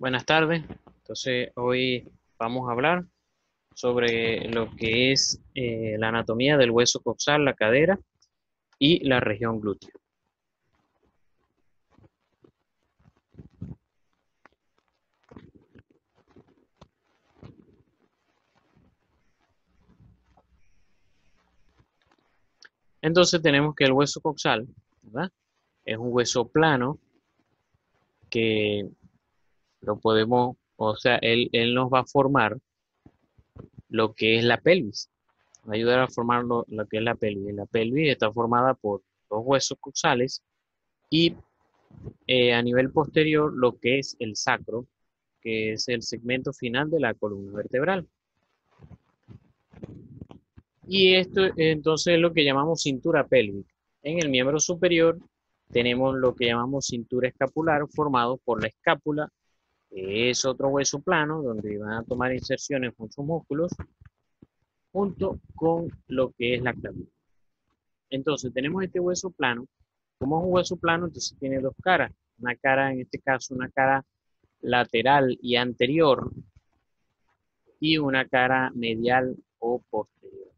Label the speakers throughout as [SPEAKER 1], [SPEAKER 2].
[SPEAKER 1] Buenas tardes. Entonces, hoy vamos a hablar sobre lo que es la anatomía del hueso coxal, la cadera y la región glútea. Entonces, tenemos que el hueso coxal, ¿verdad? Es un hueso plano que lo podemos, o sea, él nos va a formar lo que es la pelvis. Va a ayudar a formar lo que es la pelvis. La pelvis está formada por dos huesos coxales y a nivel posterior lo que es el sacro, que es el segmento final de la columna vertebral. Y esto entonces es lo que llamamos cintura pélvica. En el miembro superior tenemos lo que llamamos cintura escapular, formado por la escápula, que es otro hueso plano donde van a tomar inserciones muchos músculos, junto con lo que es la clavícula. Entonces tenemos este hueso plano. Como es un hueso plano, entonces tiene dos caras. Una cara, en este caso, una cara lateral y anterior, y una cara medial o posterior.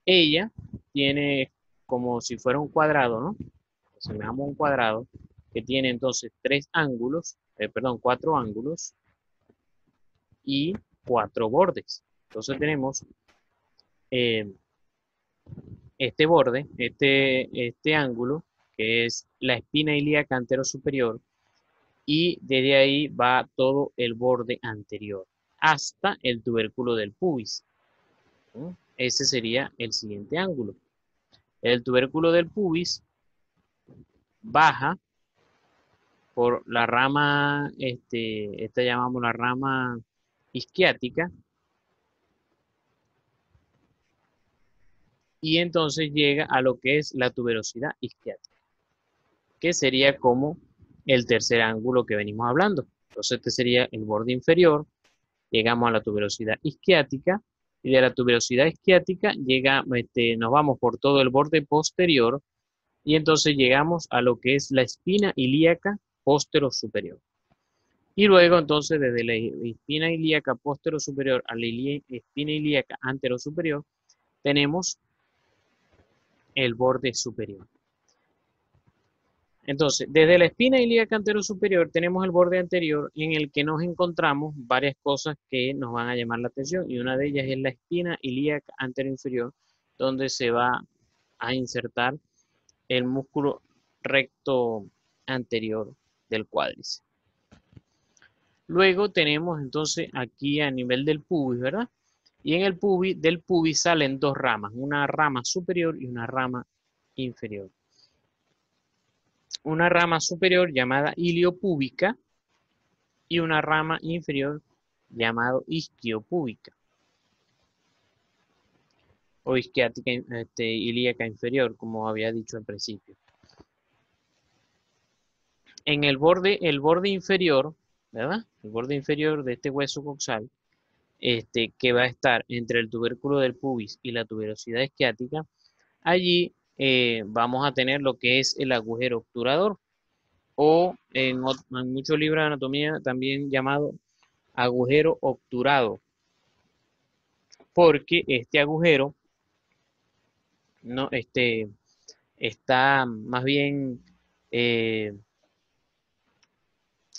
[SPEAKER 1] Ella tiene como si fuera un cuadrado, ¿no? Asemejamos un cuadrado que tiene entonces cuatro ángulos y cuatro bordes. Entonces tenemos eh, este borde, este ángulo, que es la espina ilíaca anterosuperior, y desde ahí va todo el borde anterior hasta el tubérculo del pubis. ¿No? Ese sería el siguiente ángulo. El tubérculo del pubis baja por la rama, esta llamamos la rama isquiática, y entonces llega a lo que es la tuberosidad isquiática, que sería como el tercer ángulo que venimos hablando. Entonces este sería el borde inferior, llegamos a la tuberosidad isquiática, y de la tuberosidad isquiática nos vamos por todo el borde posterior, y entonces llegamos a lo que es la espina ilíaca posterior-superior. Y luego entonces desde la espina ilíaca posterior-superior a la espina ilíaca anterosuperior tenemos el borde superior. Entonces, desde la espina ilíaca anterosuperior tenemos el borde anterior en el que nos encontramos varias cosas que nos van a llamar la atención, y una de ellas es la espina ilíaca anteroinferior, donde se va a insertar el músculo recto anterior del cuádriceps. Luego tenemos entonces aquí a nivel del pubis, ¿verdad? Y en del pubis salen dos ramas, una rama superior y una rama inferior. Una rama superior llamada iliopúbica y una rama inferior llamada isquiopúbica o isquiática ilíaca inferior, como había dicho al principio. En el borde inferior, ¿verdad? El borde inferior de este hueso coxal, que va a estar entre el tubérculo del pubis y la tuberosidad isquiática, allí vamos a tener lo que es el agujero obturador, o en muchos libros de anatomía también llamado agujero obturado, porque este agujero no, está más bien eh,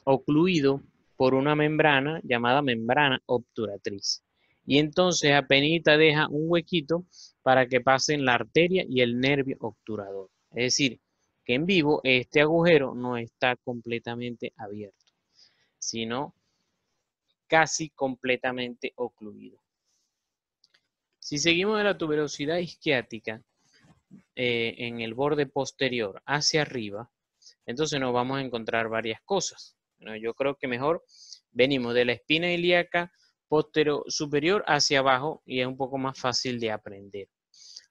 [SPEAKER 1] ocluido por una membrana llamada membrana obturatriz. Y entonces apenita deja un huequito para que pasen la arteria y el nervio obturador. Es decir, que en vivo este agujero no está completamente abierto, sino casi completamente ocluido. Si seguimos de la tuberosidad isquiática en el borde posterior hacia arriba, entonces nos vamos a encontrar varias cosas. Bueno, yo creo que mejor venimos de la espina ilíaca posterior superior hacia abajo y es un poco más fácil de aprender.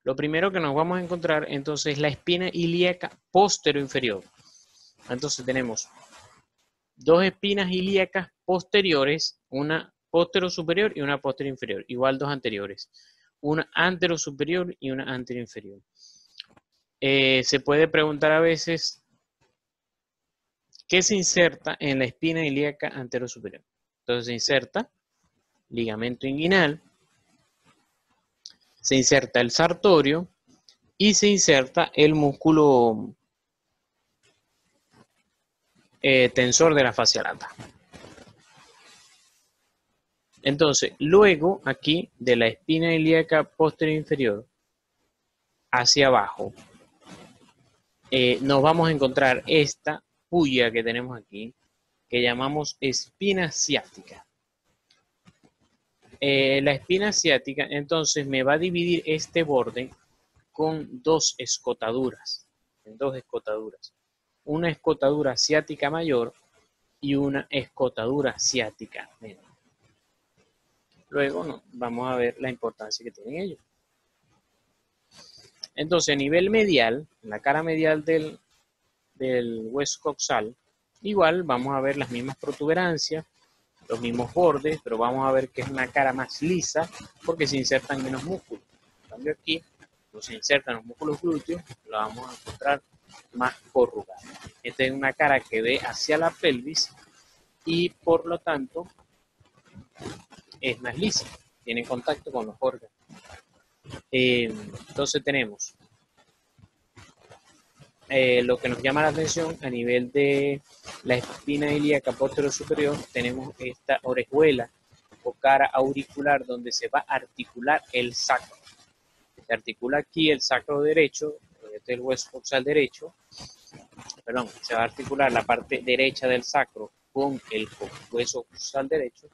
[SPEAKER 1] Lo primero que nos vamos a encontrar entonces es la espina ilíaca posterior inferior. Entonces tenemos dos espinas ilíacas posteriores, una posterior superior y una posterior inferior, igual dos anteriores, una anterior superior y una anterior inferior. Se puede preguntar a veces, ¿qué se inserta en la espina ilíaca anterosuperior? Entonces se inserta ligamento inguinal, se inserta el sartorio y se inserta el músculo tensor de la fascia lata. Entonces, luego aquí de la espina ilíaca posterior inferior hacia abajo, nos vamos a encontrar esta puya que tenemos aquí, que llamamos espina ciática. La espina ciática entonces me va a dividir este borde con dos escotaduras, una escotadura ciática mayor y una escotadura ciática menor. Luego vamos a ver la importancia que tienen ellos. Entonces, a nivel medial, en la cara medial del hueso coxal, igual vamos a ver las mismas protuberancias, los mismos bordes, pero vamos a ver que es una cara más lisa porque se insertan menos músculos. En cambio aquí, cuando se insertan los músculos glúteos, lo vamos a encontrar más corrugada. Esta es una cara que ve hacia la pelvis y por lo tanto es más lisa, tiene contacto con los órganos. Entonces tenemos lo que nos llama la atención a nivel de la espina ilíaca posterior superior, tenemos esta orejuela o cara auricular donde se va a articular el sacro. Se articula aquí el sacro derecho, este es el hueso coxal derecho, perdón, se va a articular la parte derecha del sacro con el hueso coxal derecho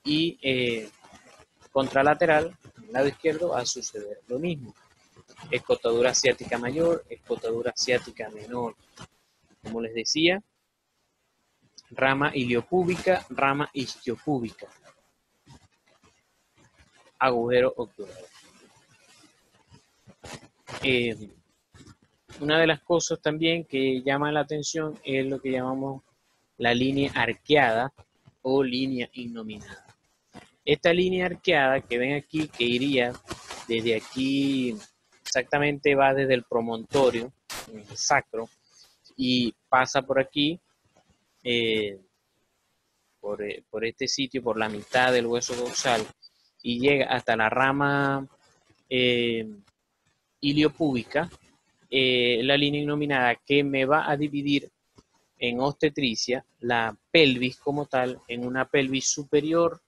[SPEAKER 1] y contralateral, en el lado izquierdo, va a suceder lo mismo. Escotadura ciática mayor, escotadura ciática menor. Como les decía, rama iliopúbica, rama isquiopúbica. Agujero obturador. Una de las cosas también que llama la atención es lo que llamamos la línea arqueada o línea innominada. Esta línea arqueada que ven aquí, que iría desde aquí, exactamente va desde el promontorio, el sacro, y pasa por aquí, por este sitio, por la mitad del hueso coxal, y llega hasta la rama iliopúbica, la línea innominada que me va a dividir en obstetricia la pelvis como tal en una pelvis superior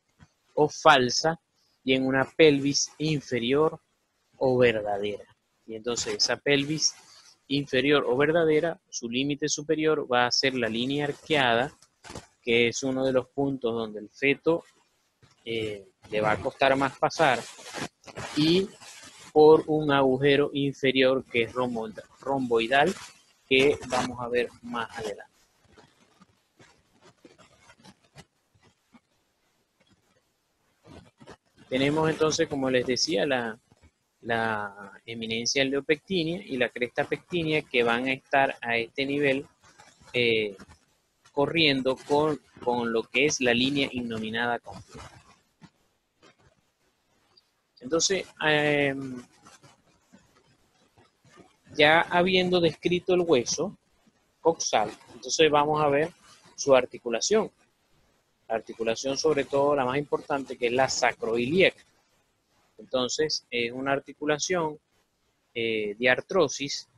[SPEAKER 1] o falsa y en una pelvis inferior o verdadera. Y entonces esa pelvis inferior o verdadera, su límite superior va a ser la línea arqueada, que es uno de los puntos donde el feto le va a costar más pasar, y por un agujero inferior que es romboidal, que vamos a ver más adelante. Tenemos entonces, como les decía, la eminencia leopectínea y la cresta pectínea que van a estar a este nivel corriendo con lo que es la línea innominada completa. Entonces, ya habiendo descrito el hueso coxal, entonces vamos a ver su articulación. La articulación, sobre todo la más importante, que es la sacroilíaca. Entonces, es una articulación de artrosis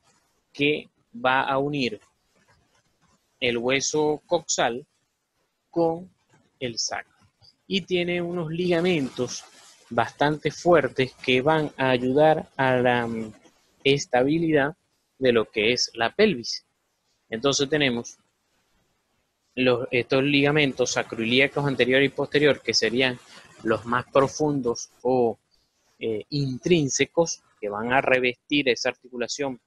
[SPEAKER 1] que va a unir el hueso coxal con el sacro. Y tiene unos ligamentos bastante fuertes que van a ayudar a la estabilidad de lo que es la pelvis. Entonces tenemos estos ligamentos sacroiliacos anterior y posterior, que serían los más profundos o intrínsecos, que van a revestir esa articulación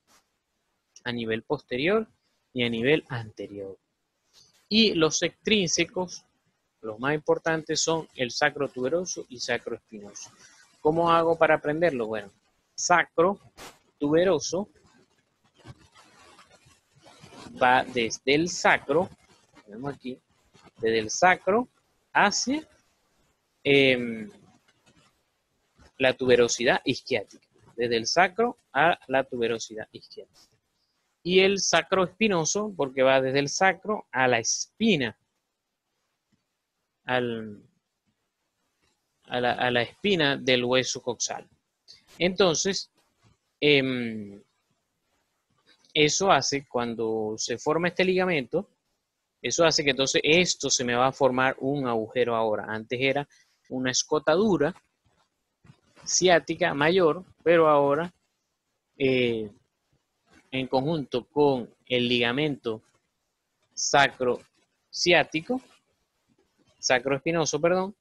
[SPEAKER 1] a nivel posterior y a nivel anterior. Y los extrínsecos, los más importantes, son el sacro tuberoso y sacro espinoso. ¿Cómo hago para aprenderlo? Bueno, sacro tuberoso va desde el sacro, tenemos aquí, desde el sacro hacia la tuberosidad isquiática. desde el sacro a la tuberosidad izquierda. Y el sacroespinoso, porque va desde el sacro a la espina, a la espina del hueso coxal. Entonces, eso hace, cuando se forma este ligamento, eso hace que entonces esto se me va a formar un agujero ahora. Antes era una escotadura ciática mayor, pero ahora en conjunto con el ligamento sacroespinoso, perdón,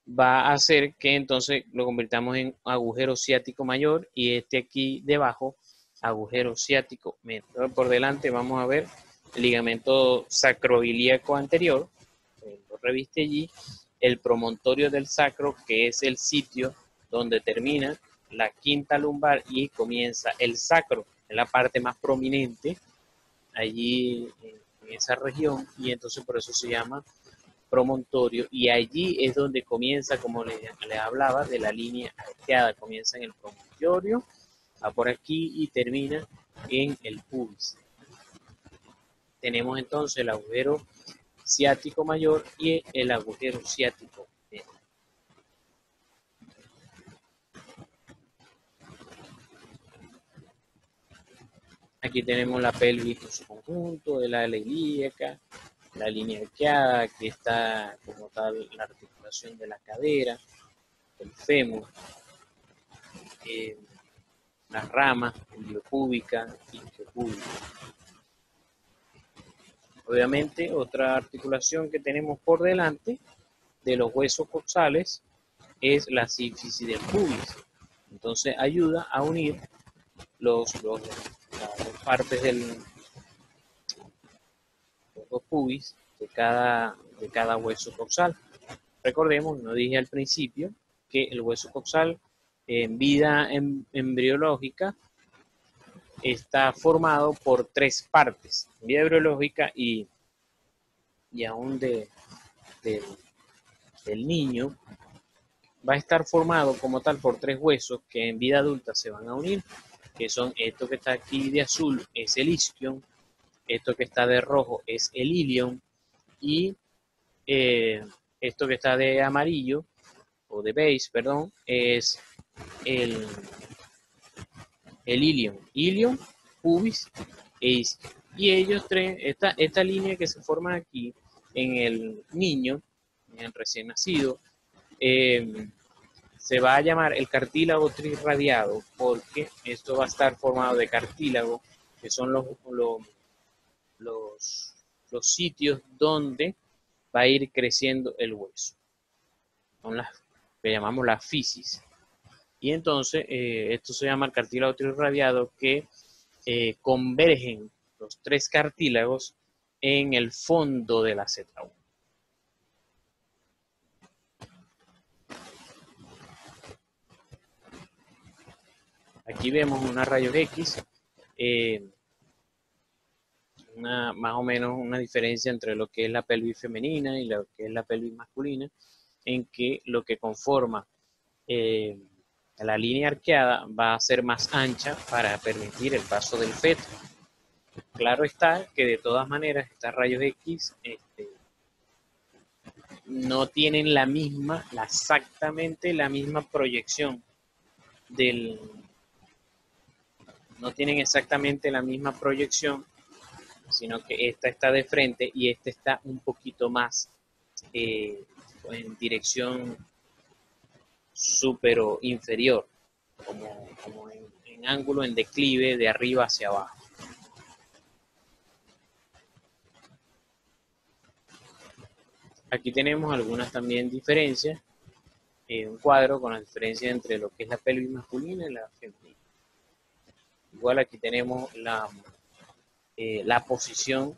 [SPEAKER 1] va a hacer que entonces lo convirtamos en agujero ciático mayor y este aquí debajo, agujero ciático menor. Por delante vamos a ver el ligamento sacroilíaco anterior, lo reviste allí, el promontorio del sacro, que es el sitio donde termina la quinta lumbar y comienza el sacro, en la parte más prominente, allí en esa región, y entonces por eso se llama promontorio, y allí es donde comienza, como les hablaba, de la línea arqueada, comienza en el promontorio, va por aquí y termina en el pubis. Tenemos entonces el agujero ciático mayor y el agujero ciático menor. Aquí tenemos la pelvis en su conjunto, de la ala ilíaca, la línea arqueada, aquí está como tal la articulación de la cadera, el fémur, las ramas, iliopúbica, isquiopúbica. Obviamente, otra articulación que tenemos por delante de los huesos coxales es la sínfisis del pubis. Entonces ayuda a unir las partes de los pubis de cada hueso coxal. Recordemos, no dije al principio, que el hueso coxal en vida embriológica está formado por tres partes. En vida embriológica y aún del niño, va a estar formado como tal por tres huesos que en vida adulta se van a unir, que son esto que está aquí de azul, es el isquion, esto que está de rojo es el ilion, y esto que está de amarillo, o de beige, perdón, es el ilion, pubis e isquio. Y ellos tres, esta línea que se forma aquí en el niño, en el recién nacido, se va a llamar el cartílago trirradiado, porque esto va a estar formado de cartílago, que son los sitios donde va a ir creciendo el hueso. Son las que llamamos la fisis. Y entonces esto se llama el cartílago trirradiado, que convergen los tres cartílagos en el fondo de la Z1. Aquí vemos una rayos X, más o menos una diferencia entre lo que es la pelvis femenina y lo que es la pelvis masculina, en que lo que conforma la línea arqueada va a ser más ancha para permitir el paso del feto. Claro está que de todas maneras estas rayos X no tienen exactamente la misma proyección no tienen exactamente la misma proyección, sino que esta está de frente y esta está un poquito más en dirección supero inferior, como en ángulo, en declive de arriba hacia abajo. Aquí tenemos algunas también diferencias, un cuadro con la diferencia entre lo que es la pelvis masculina y la femenina. Igual aquí tenemos la posición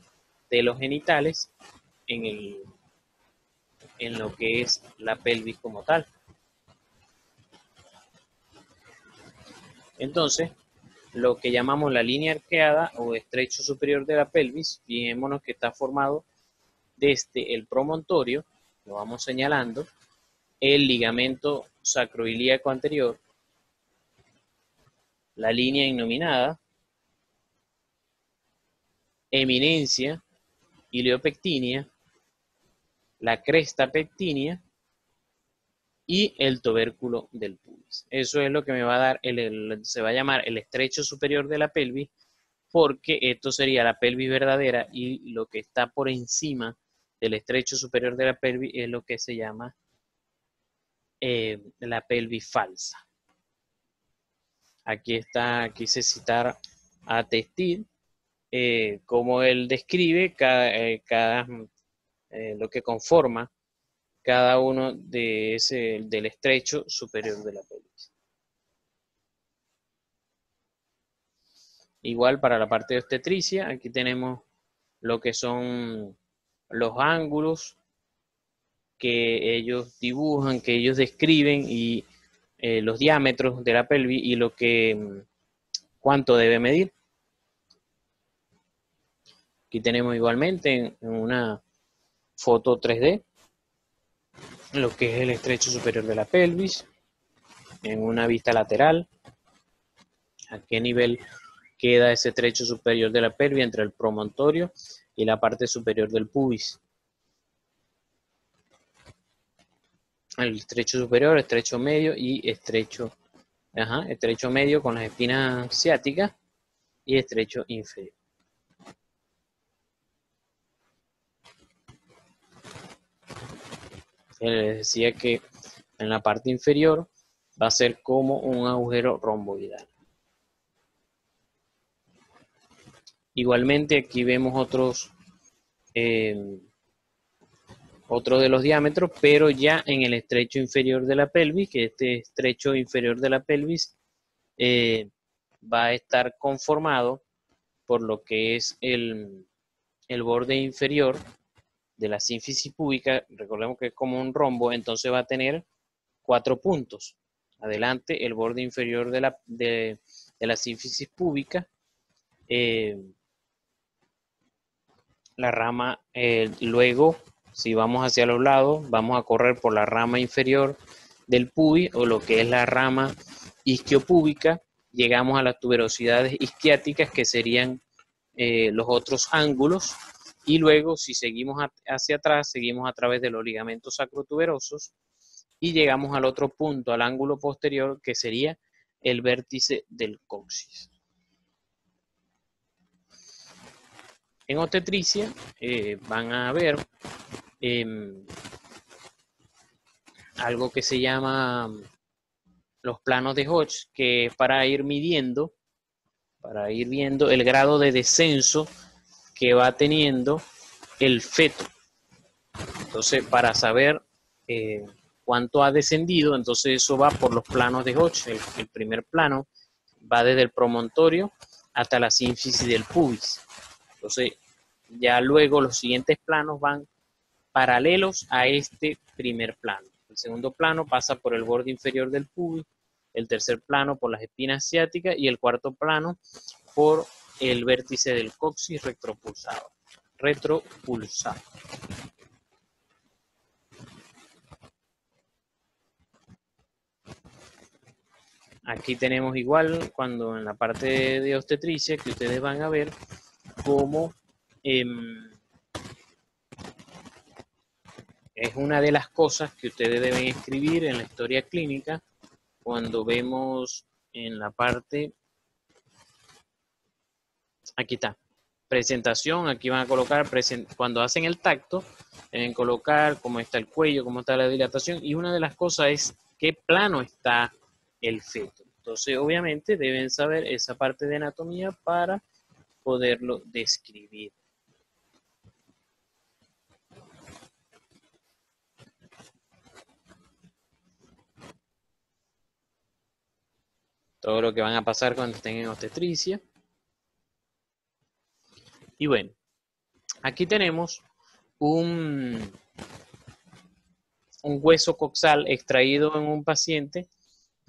[SPEAKER 1] de los genitales en lo que es la pelvis como tal. Entonces, lo que llamamos la línea arqueada o estrecho superior de la pelvis, fijémonos que está formado desde el promontorio, lo vamos señalando, el ligamento sacroilíaco anterior, la línea innominada, eminencia iliopectínea, la cresta pectínea y el tubérculo del pubis. Eso es lo que me va a dar, se va a llamar el estrecho superior de la pelvis, porque esto sería la pelvis verdadera y lo que está por encima del estrecho superior de la pelvis es lo que se llama la pelvis falsa. Aquí está, quise citar a Testil, como él describe lo que conforma cada uno del estrecho superior de la pelvis. Igual para la parte de obstetricia, aquí tenemos lo que son los ángulos que ellos dibujan, que ellos describen y los diámetros de la pelvis y cuánto debe medir. Aquí tenemos igualmente en una foto 3D lo que es el estrecho superior de la pelvis en una vista lateral. A qué nivel queda ese estrecho superior de la pelvis entre el promontorio y la parte superior del pubis. El estrecho superior, estrecho medio y estrecho medio con las espinas ciáticas y estrecho inferior. Les decía que en la parte inferior va a ser como un agujero romboidal. Igualmente aquí vemos otros de los diámetros, pero ya en el estrecho inferior de la pelvis, que este estrecho inferior de la pelvis va a estar conformado por lo que es el borde inferior de la sínfisis púbica. Recordemos que es como un rombo, entonces va a tener 4 puntos. Adelante, el borde inferior de la sínfisis púbica, la rama, luego, si vamos hacia los lados, vamos a correr por la rama inferior del pubis, o lo que es la rama isquiopúbica, llegamos a las tuberosidades isquiáticas, que serían los otros ángulos, y luego, si seguimos hacia atrás, seguimos a través de los ligamentos sacrotuberosos, y llegamos al otro punto, al ángulo posterior, que sería el vértice del coxis. En obstetricia van a ver algo que se llama los planos de Hodge, que es para ir viendo el grado de descenso que va teniendo el feto. Entonces, para saber cuánto ha descendido, entonces eso va por los planos de Hodge. El primer plano va desde el promontorio hasta la sínfisis del pubis. Entonces, ya luego los siguientes planos van paralelos a este primer plano. El segundo plano pasa por el borde inferior del pubis, el tercer plano por las espinas ciáticas y el cuarto plano por el vértice del coxis retropulsado. Aquí tenemos igual, cuando en la parte de obstetricia, que ustedes van a ver cómo es una de las cosas que ustedes deben escribir en la historia clínica cuando vemos en la parte, aquí está, presentación. Aquí van a colocar, cuando hacen el tacto, deben colocar cómo está el cuello, cómo está la dilatación, y una de las cosas es qué plano está el feto. Entonces, obviamente, deben saber esa parte de anatomía para poderlo describir. Todo lo que van a pasar cuando estén en obstetricia. Y bueno, aquí tenemos un hueso coxal extraído en un paciente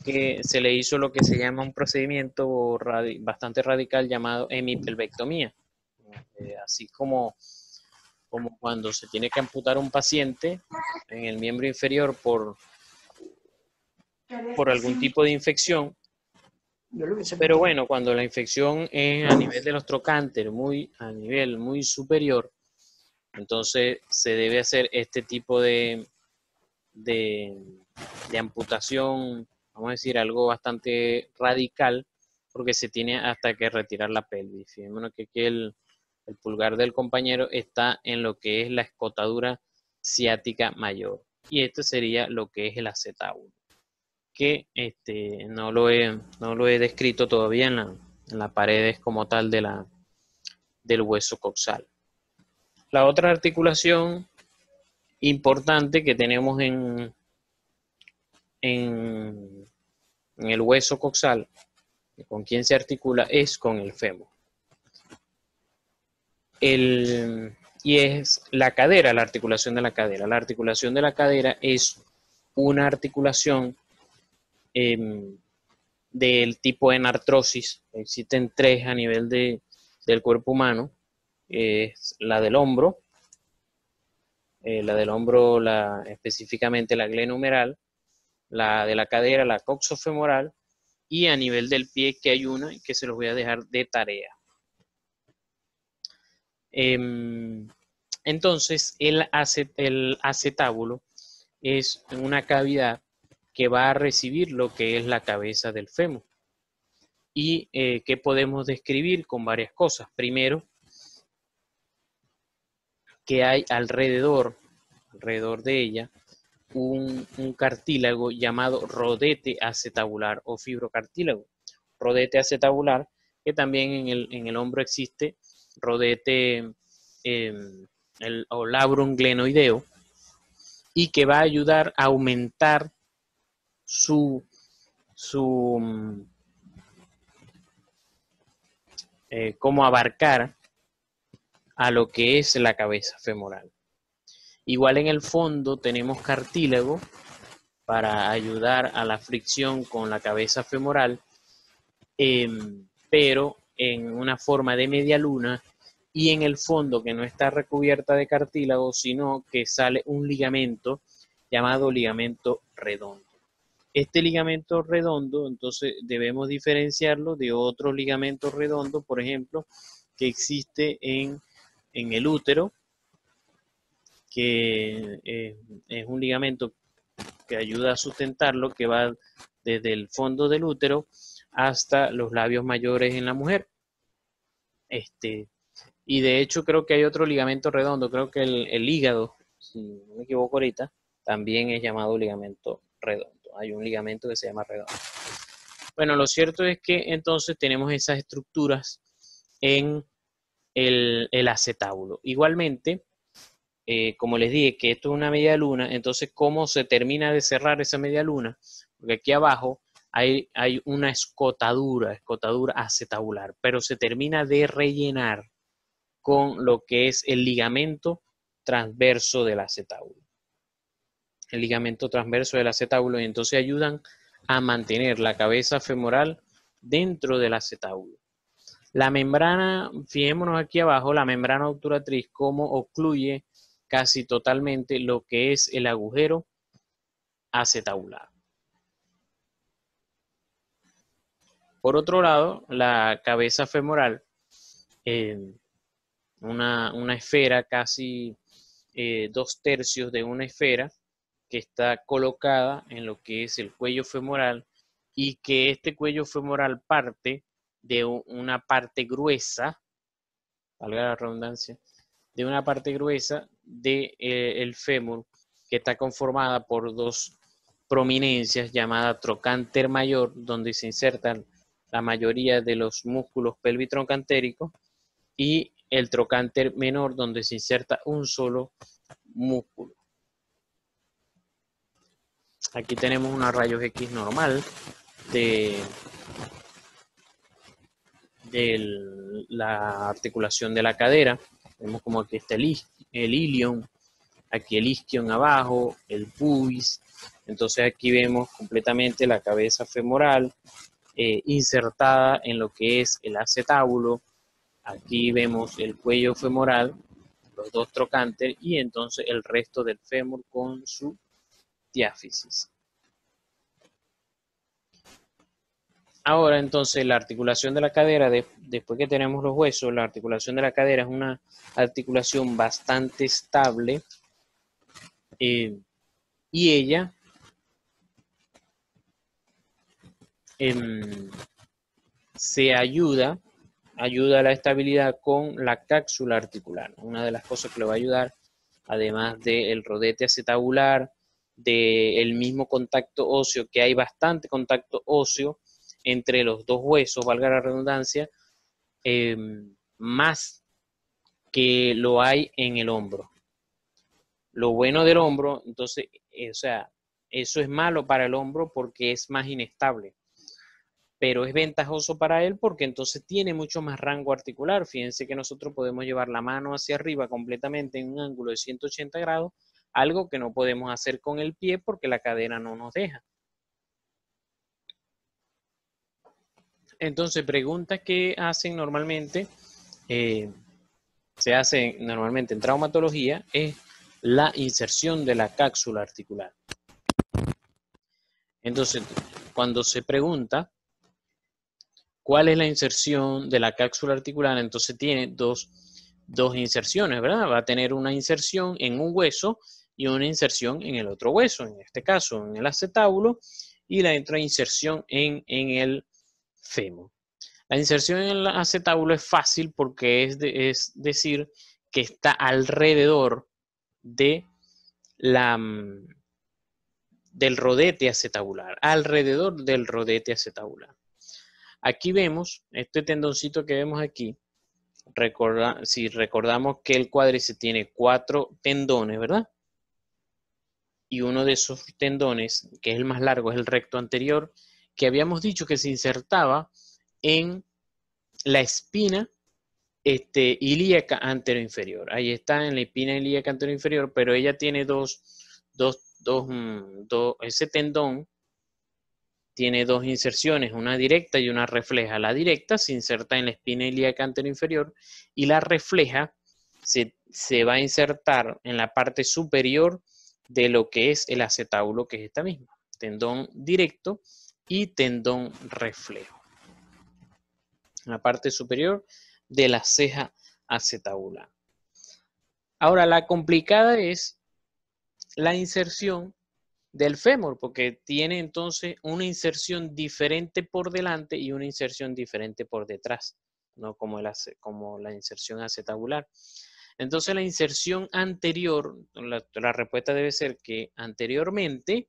[SPEAKER 1] que se le hizo lo que se llama un procedimiento bastante radical llamado hemipelvectomía. Así como cuando se tiene que amputar un paciente en el miembro inferior por algún tipo de infección,
[SPEAKER 2] Yo lo hubiese
[SPEAKER 1] Pero
[SPEAKER 2] puesto.
[SPEAKER 1] bueno, cuando la infección es a nivel de los trocánteres, a nivel muy superior, entonces se debe hacer este tipo de, de amputación, vamos a decir, algo bastante radical, porque se tiene hasta que retirar la pelvis. Fijémonos que aquí el pulgar del compañero está en lo que es la escotadura ciática mayor. Y esto sería lo que es el acetábulo, que no lo he descrito todavía en las paredes como tal del hueso coxal. La otra articulación importante que tenemos en el hueso coxal, con quien se articula, es con el fémur. Y es la cadera, la articulación de la cadera. La articulación de la cadera es una articulación del tipo enartrosis. Existen tres a nivel del cuerpo humano. Es la del hombro, específicamente la glenohumeral, la de la cadera, la coxofemoral, y a nivel del pie que hay una que se los voy a dejar de tarea. Entonces, el acetábulo es una cavidad que va a recibir lo que es la cabeza del fémur y que podemos describir con varias cosas. Primero, que hay alrededor de ella un cartílago llamado rodete acetabular o fibrocartílago. Rodete acetabular, que también en el hombro existe rodete o labrum glenoideo, y que va a ayudar a aumentar su cómo abarcar a lo que es la cabeza femoral. Igual en el fondo tenemos cartílago para ayudar a la fricción con la cabeza femoral, pero en una forma de media luna, y en el fondo que no está recubierta de cartílago, sino que sale un ligamento llamado ligamento redondo. Este ligamento redondo, entonces debemos diferenciarlo de otro ligamento redondo, por ejemplo, que existe en el útero, que es un ligamento que ayuda a sustentarlo, que va desde el fondo del útero hasta los labios mayores en la mujer. Y de hecho creo que hay otro ligamento redondo, creo que el hígado, si no me equivoco ahorita, también es llamado ligamento redondo. Hay un ligamento que se llama redondo. Bueno, lo cierto es que entonces tenemos esas estructuras en el acetábulo. Igualmente, como les dije que esto es una media luna, entonces ¿cómo se termina de cerrar esa media luna? Porque aquí abajo hay una escotadura acetabular, pero se termina de rellenar con lo que es el ligamento transverso del acetábulo. El ligamento transverso del acetábulo, y entonces ayudan a mantener la cabeza femoral dentro del acetábulo. La membrana, fijémonos aquí abajo, la membrana obturatriz, cómo ocluye casi totalmente lo que es el agujero acetabular. Por otro lado, la cabeza femoral, una esfera, casi 2/3 de una esfera, que está colocada en lo que es el cuello femoral, y que este cuello femoral parte de una parte gruesa, valga la redundancia, de una parte gruesa del fémur, que está conformada por dos prominencias llamadas trocánter mayor, donde se insertan la mayoría de los músculos pelvitroncantéricos, y el trocánter menor, donde se inserta un solo músculo. Aquí tenemos una rayos X normal de la articulación de la cadera. Vemos como aquí está el ilion, aquí el isquion abajo, el pubis. Entonces aquí vemos completamente la cabeza femoral insertada en lo que es el acetábulo. Aquí vemos el cuello femoral, los dos trocánter, y entonces el resto del fémur con su diáfisis. Ahora entonces la articulación de la cadera, después que tenemos los huesos, la articulación de la cadera es una articulación bastante estable y ella se ayuda a la estabilidad con la cápsula articular. Una de las cosas que le va a ayudar, además del rodete acetabular, del mismo contacto óseo, que hay bastante contacto óseo entre los dos huesos, valga la redundancia, más que lo hay en el hombro. Lo bueno del hombro, entonces, o sea, eso es malo para el hombro porque es más inestable, pero es ventajoso para él porque entonces tiene mucho más rango articular. Fíjense que nosotros podemos llevar la mano hacia arriba completamente en un ángulo de 180 grados, algo que no podemos hacer con el pie porque la cadera no nos deja. Entonces, preguntas que hacen normalmente, se hace normalmente en traumatología, es la inserción de la cápsula articular. Entonces, cuando se pregunta cuál es la inserción de la cápsula articular, entonces tiene dos inserciones, ¿verdad? Va a tener una inserción en un hueso y una inserción en el otro hueso, en este caso en el acetábulo, y la otra inserción en el fémur. La inserción en el acetábulo es fácil porque es decir que está alrededor de del rodete acetabular, alrededor del rodete acetabular. Aquí vemos, este tendoncito que vemos aquí, si recordamos que el cuádriceps tiene 4 tendones, ¿verdad? Y uno de esos tendones, que es el más largo, es el recto anterior, que habíamos dicho que se insertaba en la espina ilíaca anteroinferior. Ahí está en la espina ilíaca anteroinferior, pero ella tiene ese tendón tiene dos inserciones, una directa y una refleja. La directa se inserta en la espina ilíaca anteroinferior y la refleja se va a insertar en la parte superior de lo que es el acetábulo, que es esta misma. Tendón directo y tendón reflejo. En la parte superior de la ceja acetabular. Ahora, la complicada es la inserción del fémur, porque tiene entonces una inserción diferente por delante y una inserción diferente por detrás, no como la inserción acetabular. Entonces la inserción anterior, la respuesta debe ser que anteriormente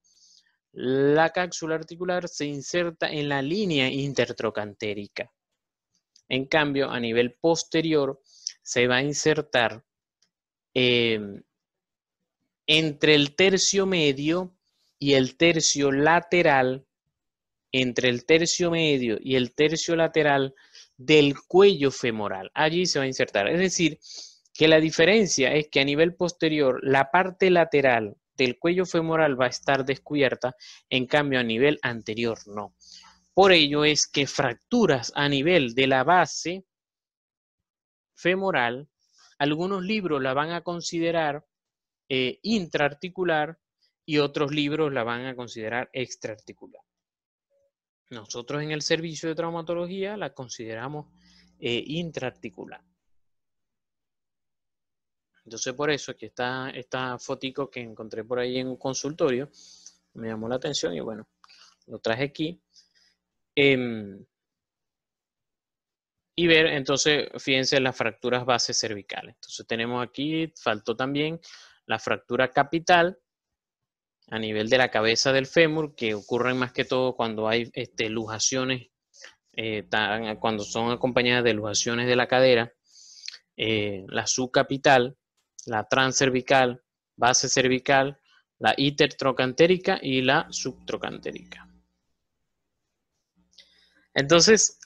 [SPEAKER 1] la cápsula articular se inserta en la línea intertrocantérica. En cambio, a nivel posterior se va a insertar entre el tercio medio y el tercio lateral, entre el tercio medio y el tercio lateral del cuello femoral. Allí se va a insertar. Es decir, que la diferencia es que a nivel posterior, la parte lateral del cuello femoral va a estar descubierta, en cambio a nivel anterior no. Por ello es que fracturas a nivel de la base femoral, algunos libros la van a considerar intraarticular y otros libros la van a considerar extraarticular. Nosotros en el servicio de traumatología la consideramos intraarticular. Entonces por eso aquí está esta fotico que encontré por ahí en un consultorio, me llamó la atención y bueno, lo traje aquí. Y ver, entonces, fíjense las fracturas bases cervicales. Entonces tenemos aquí, faltó también la fractura capital a nivel de la cabeza del fémur, que ocurren más que todo cuando hay luxaciones, cuando son acompañadas de luxaciones de la cadera, la subcapital, la transcervical, base cervical, la intertrocantérica y la subtrocantérica. Entonces,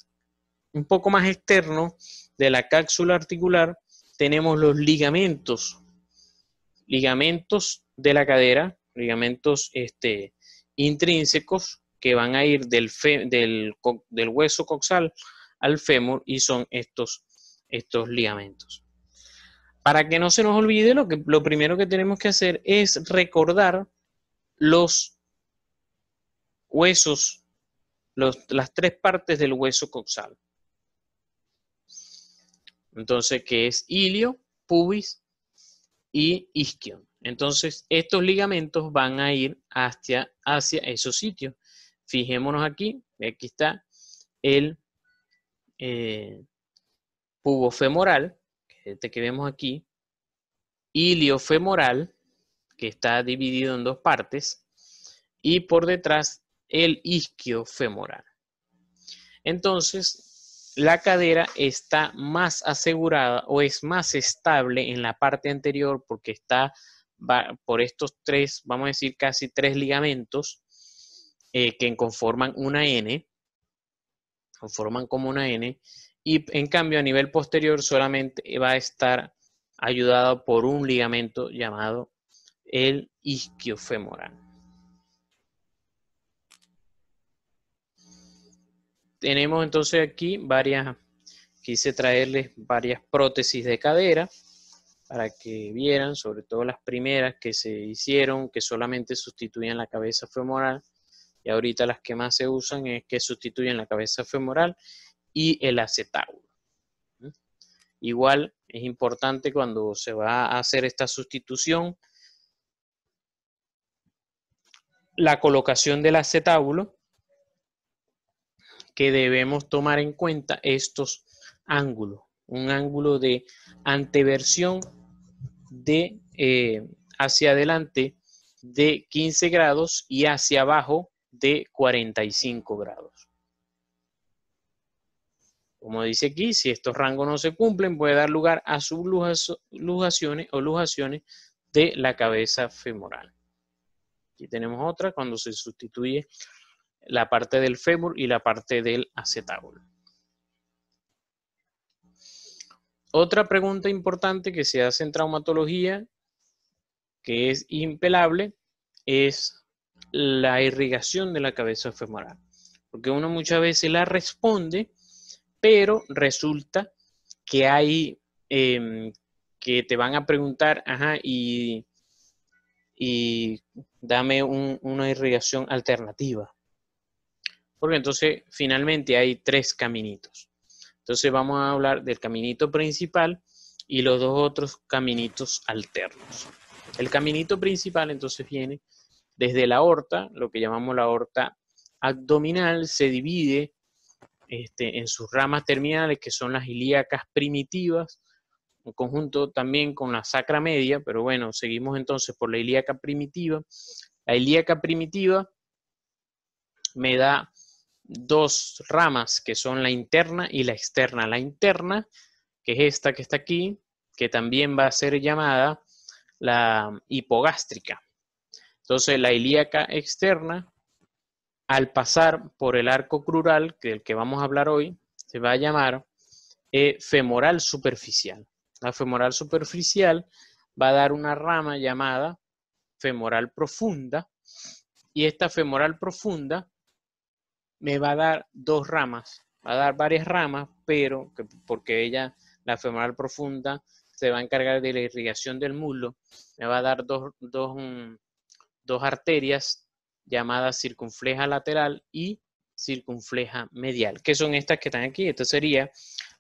[SPEAKER 1] un poco más externo de la cápsula articular, tenemos los ligamentos de la cadera, ligamentos intrínsecos que van a ir del hueso coxal al fémur y son estos ligamentos. Para que no se nos olvide, lo primero que tenemos que hacer es recordar los huesos las tres partes del hueso coxal. Entonces, que es ilio, pubis y isquion. Entonces, estos ligamentos van a ir hacia esos sitios. Fijémonos aquí está el pubofemoral, este que vemos aquí, iliofemoral, que está dividido en dos partes, y por detrás el isquiofemoral. Entonces, la cadera está más asegurada o es más estable en la parte anterior porque está por estos tres, vamos a decir casi tres ligamentos que conforman una N, conforman como una N, y en cambio a nivel posterior solamente va a estar ayudado por un ligamento llamado el isquiofemoral. Tenemos entonces aquí quise traerles varias prótesis de cadera para que vieran, sobre todo las primeras que se hicieron, que solamente sustituían la cabeza femoral, y ahorita las que más se usan es que sustituyen la cabeza femoral y el acetábulo. Igual es importante cuando se va a hacer esta sustitución, la colocación del acetábulo, que debemos tomar en cuenta estos ángulos. Un ángulo de anteversión hacia adelante de 15 grados y hacia abajo de 45 grados. Como dice aquí, si estos rangos no se cumplen, puede dar lugar a subluxaciones o luxaciones de la cabeza femoral. Aquí tenemos otra cuando se sustituye la parte del fémur y la parte del acetábulo. Otra pregunta importante que se hace en traumatología, que es impelable, es la irrigación de la cabeza femoral. Porque uno muchas veces la responde, pero resulta que hay que te van a preguntar, ajá, y dame una irrigación alternativa. Porque entonces finalmente hay tres caminitos. Entonces vamos a hablar del caminito principal y los dos otros caminitos alternos. El caminito principal entonces viene desde la aorta, lo que llamamos la aorta abdominal, se divide en sus ramas terminales, que son las ilíacas primitivas, en conjunto también con la sacra media, pero bueno, seguimos entonces por la ilíaca primitiva. La ilíaca primitiva me da dos ramas que son la interna y la externa. La interna, que es esta que está aquí, que también va a ser llamada la hipogástrica. Entonces la ilíaca externa, al pasar por el arco crural, del que vamos a hablar hoy, se va a llamar femoral superficial. La femoral superficial va a dar una rama llamada femoral profunda, y esta femoral profunda me va a dar dos ramas, va a dar varias ramas, pero porque la femoral profunda, se va a encargar de la irrigación del muslo, me va a dar dos arterias llamadas circunfleja lateral y circunfleja medial, que son estas que están aquí. Esta sería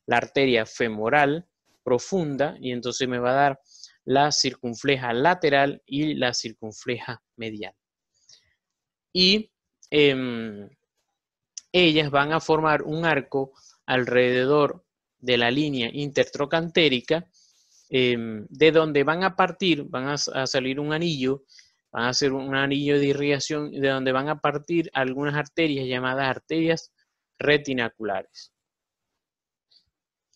[SPEAKER 1] la arteria femoral profunda, y entonces me va a dar la circunfleja lateral y la circunfleja medial. Y ellas van a formar un arco alrededor de la línea intertrocantérica, de donde van a partir, van a salir un anillo, van a hacer un anillo de irrigación, de donde van a partir algunas arterias llamadas arterias retinaculares.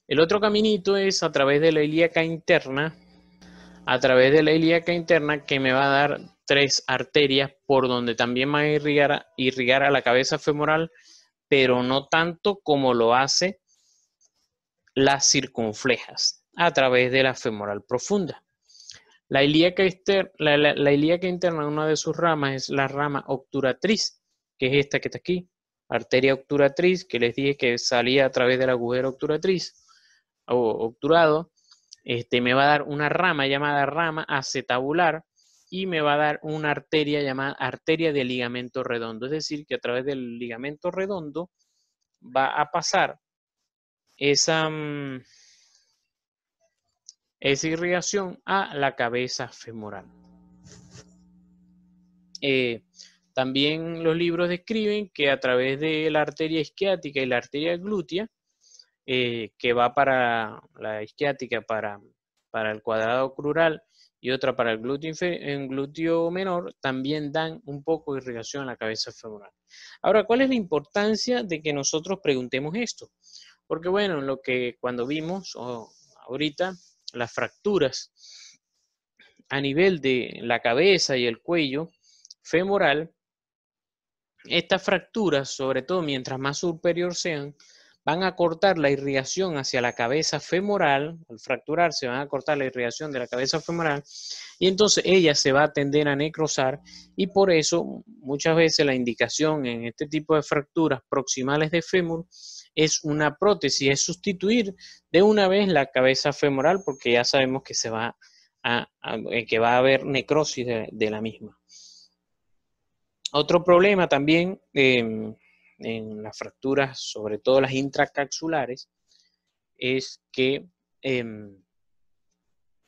[SPEAKER 1] El otro caminito es a través de la ilíaca interna, que me va a dar tres arterias por donde también va a irrigar a la cabeza femoral, pero no tanto como lo hace las circunflejas, a través de la femoral profunda. La ilíaca interna, una de sus ramas es la rama obturatriz, que es esta que está aquí, arteria obturatriz, que les dije que salía a través del agujero obturatriz o obturado. Me va a dar una rama llamada rama acetabular, y me va a dar una arteria llamada arteria de ligamento redondo. Es decir, que a través del ligamento redondo va a pasar esa irrigación a la cabeza femoral. También los libros describen que a través de la arteria isquiática y la arteria glútea, que va para la isquiática para el cuadrado crural y otra para el glúteo menor, también dan un poco de irrigación a la cabeza femoral. Ahora, ¿cuál es la importancia de que nosotros preguntemos esto? Porque bueno, lo que cuando vimos ahorita las fracturas a nivel de la cabeza y el cuello femoral, estas fracturas, sobre todo mientras más superior sean, van a cortar la irrigación hacia la cabeza femoral. Al fracturarse van a cortar la irrigación de la cabeza femoral y entonces ella se va a tender a necrosar, y por eso muchas veces la indicación en este tipo de fracturas proximales de fémur es una prótesis, es sustituir de una vez la cabeza femoral, porque ya sabemos que se va que va a haber necrosis de la misma. Otro problema también en las fracturas, sobre todo las intracapsulares, es que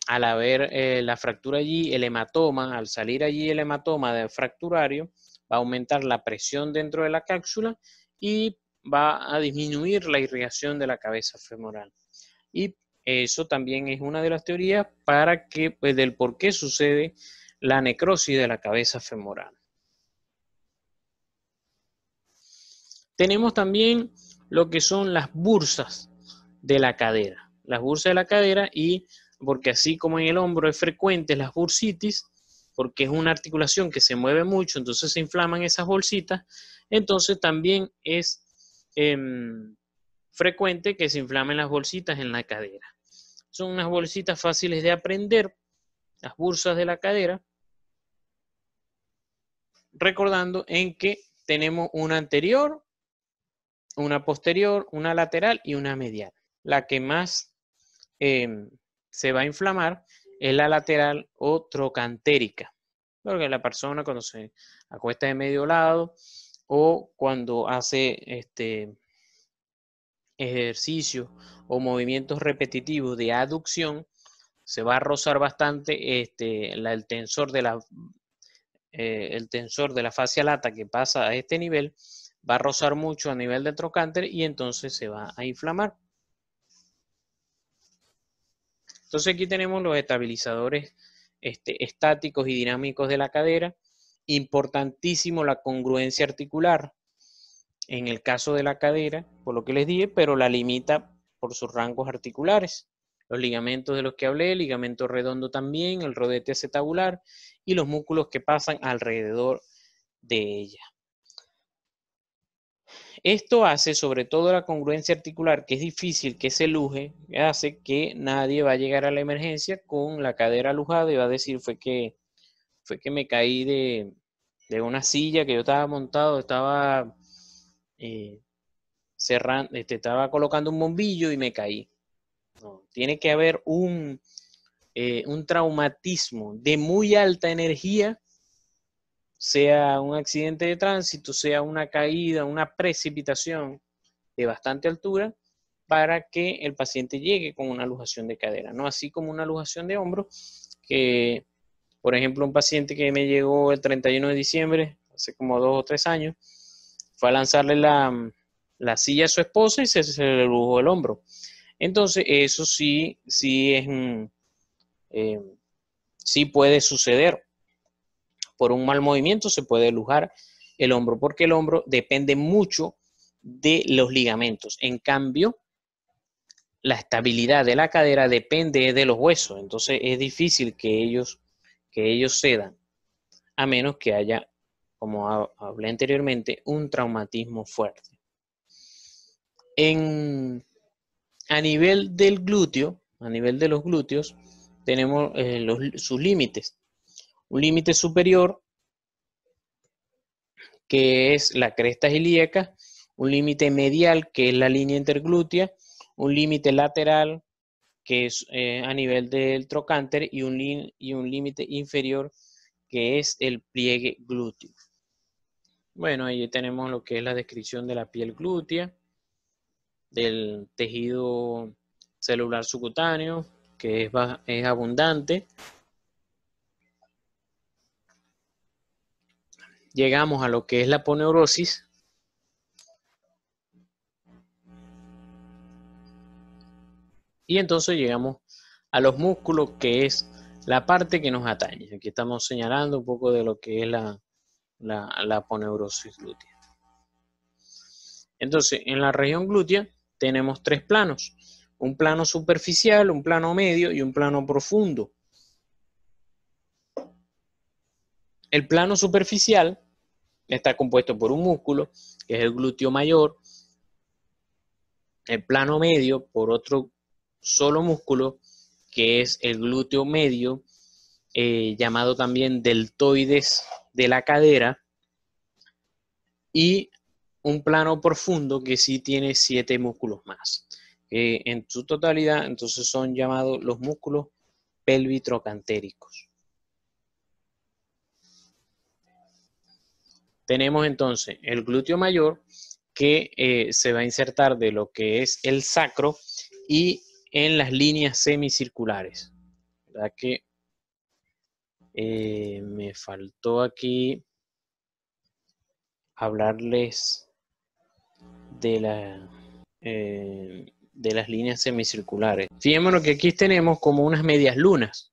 [SPEAKER 1] al haber la fractura allí, el hematoma, al salir allí el hematoma del fracturario, va a aumentar la presión dentro de la cápsula y va a disminuir la irrigación de la cabeza femoral. Y eso también es una de las teorías para que, pues, del por qué sucede la necrosis de la cabeza femoral. Tenemos también lo que son las bursas de la cadera. Las bursas de la cadera, y porque así como en el hombro es frecuente las bursitis, porque es una articulación que se mueve mucho, entonces se inflaman esas bolsitas, entonces también es frecuente que se inflamen las bolsitas en la cadera. Son unas bolsitas fáciles de aprender, las bursas de la cadera, recordando en que tenemos una anterior, una posterior, una lateral y una medial. La que más se va a inflamar es la lateral o trocantérica, porque la persona cuando se acuesta de medio lado o cuando hace ejercicio o movimientos repetitivos de aducción, se va a rozar bastante el tensor de la fascia lata, que pasa a este nivel, va a rozar mucho a nivel del trocánter y entonces se va a inflamar. Entonces aquí tenemos los estabilizadores estáticos y dinámicos de la cadera. Importantísimo la congruencia articular en el caso de la cadera, por lo que les dije, pero la limita por sus rangos articulares. Los ligamentos de los que hablé, el ligamento redondo también, el rodete acetabular y los músculos que pasan alrededor de ella. Esto hace, sobre todo la congruencia articular, que es difícil que se luje, hace que nadie va a llegar a la emergencia con la cadera lujada y va a decir fue que me caí de una silla que yo estaba montado, estaba estaba colocando un bombillo y me caí. No, tiene que haber un traumatismo de muy alta energía, sea un accidente de tránsito, sea una caída, una precipitación de bastante altura, para que el paciente llegue con una luxación de cadera, no así como una luxación de hombro, que por ejemplo un paciente que me llegó el 31 de diciembre, hace como 2 o 3 años, fue a lanzarle la silla a su esposa y se le lujó el hombro. Entonces eso sí es sí puede suceder. Por un mal movimiento se puede lujar el hombro, porque el hombro depende mucho de los ligamentos. En cambio, la estabilidad de la cadera depende de los huesos. Entonces es difícil que ellos cedan, a menos que haya, como hablé anteriormente, un traumatismo fuerte. A nivel del glúteo, a nivel de los glúteos, tenemos sus límites. Un límite superior, que es la cresta ilíaca, un límite medial, que es la línea interglútea, un límite lateral, que es a nivel del trocánter, y un límite inferior, que es el pliegue glúteo. Bueno, ahí tenemos lo que es la descripción de la piel glútea, del tejido celular subcutáneo, que es abundante. Llegamos a lo que es la aponeurosis. Y entonces llegamos a los músculos, que es la parte que nos atañe. Aquí estamos señalando un poco de lo que es la aponeurosis glútea. Entonces, en la región glútea tenemos tres planos. Un plano superficial, un plano medio y un plano profundo. El plano superficial está compuesto por un músculo, que es el glúteo mayor. El plano medio por otro solo músculo, que es el glúteo medio, llamado también deltoides de la cadera. Y un plano profundo que sí tiene 7 músculos más. En su totalidad, entonces son llamados los músculos pelvitrocantéricos. Tenemos entonces el glúteo mayor, que se va a insertar de lo que es el sacro y en las líneas semicirculares. ¿Verdad que me faltó aquí hablarles de las líneas semicirculares? Fijémonos que aquí tenemos como unas medias lunas.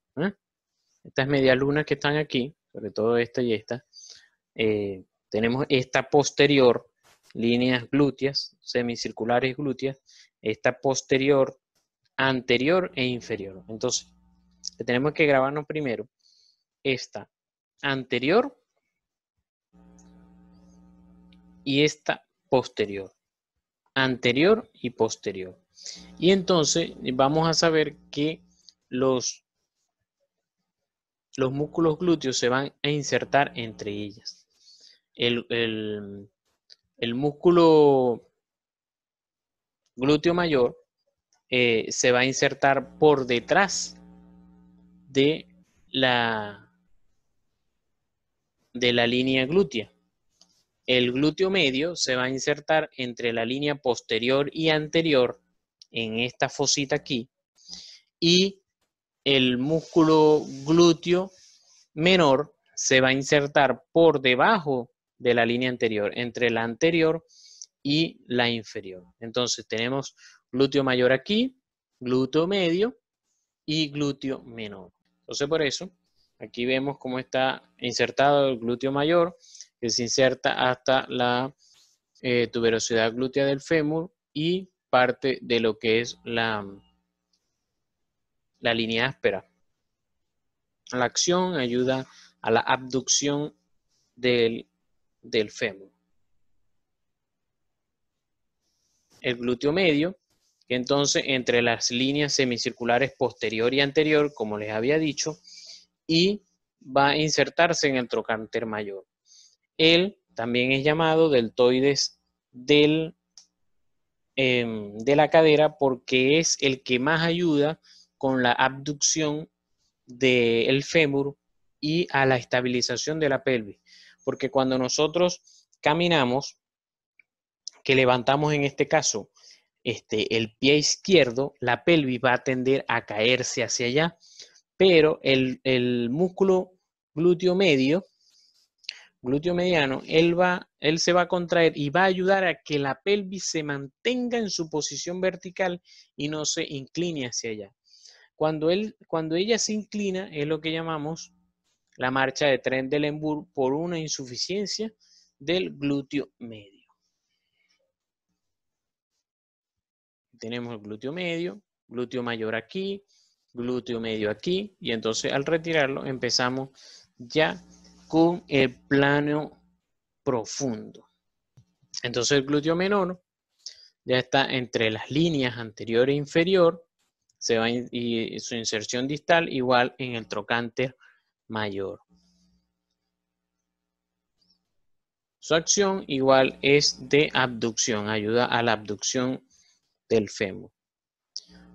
[SPEAKER 1] Estas medias lunas que están aquí, sobre todo esta y esta, tenemos esta posterior, líneas glúteas, semicirculares glúteas, esta posterior, anterior e inferior. Entonces, tenemos que grabarnos primero esta anterior y esta posterior. Anterior y posterior. Y entonces vamos a saber que los músculos glúteos se van a insertar entre ellas. El músculo glúteo mayor se va a insertar por detrás de la línea glútea. El glúteo medio se va a insertar entre la línea posterior y anterior, en esta fosita aquí, y el músculo glúteo menor se va a insertar por debajo de la línea anterior, entre la anterior y la inferior. Entonces tenemos glúteo mayor aquí, glúteo medio y glúteo menor. Entonces por eso, aquí vemos cómo está insertado el glúteo mayor, que se inserta hasta la tuberosidad glútea del fémur y parte de lo que es la línea áspera. La acción ayuda a la abducción del fémur. El glúteo medio, que entonces entre las líneas semicirculares posterior y anterior, como les había dicho, y va a insertarse en el trocánter mayor. Él también es llamado deltoides de la cadera porque es el que más ayuda con la abducción del fémur y a la estabilización de la pelvis. Porque cuando nosotros caminamos, que levantamos en este caso el pie izquierdo, la pelvis va a tender a caerse hacia allá, pero el músculo glúteo medio, glúteo mediano, él se va a contraer y va a ayudar a que la pelvis se mantenga en su posición vertical y no se incline hacia allá. Cuando ella se inclina, es lo que llamamos la marcha de Trendelenburg por una insuficiencia del glúteo medio. Tenemos el glúteo medio, glúteo mayor aquí, glúteo medio aquí, y entonces al retirarlo empezamos ya con el plano profundo. Entonces el glúteo menor ya está entre las líneas anterior e inferior, y su inserción distal igual en el trocánter mayor. Su acción igual es de abducción, ayuda a la abducción del fémur.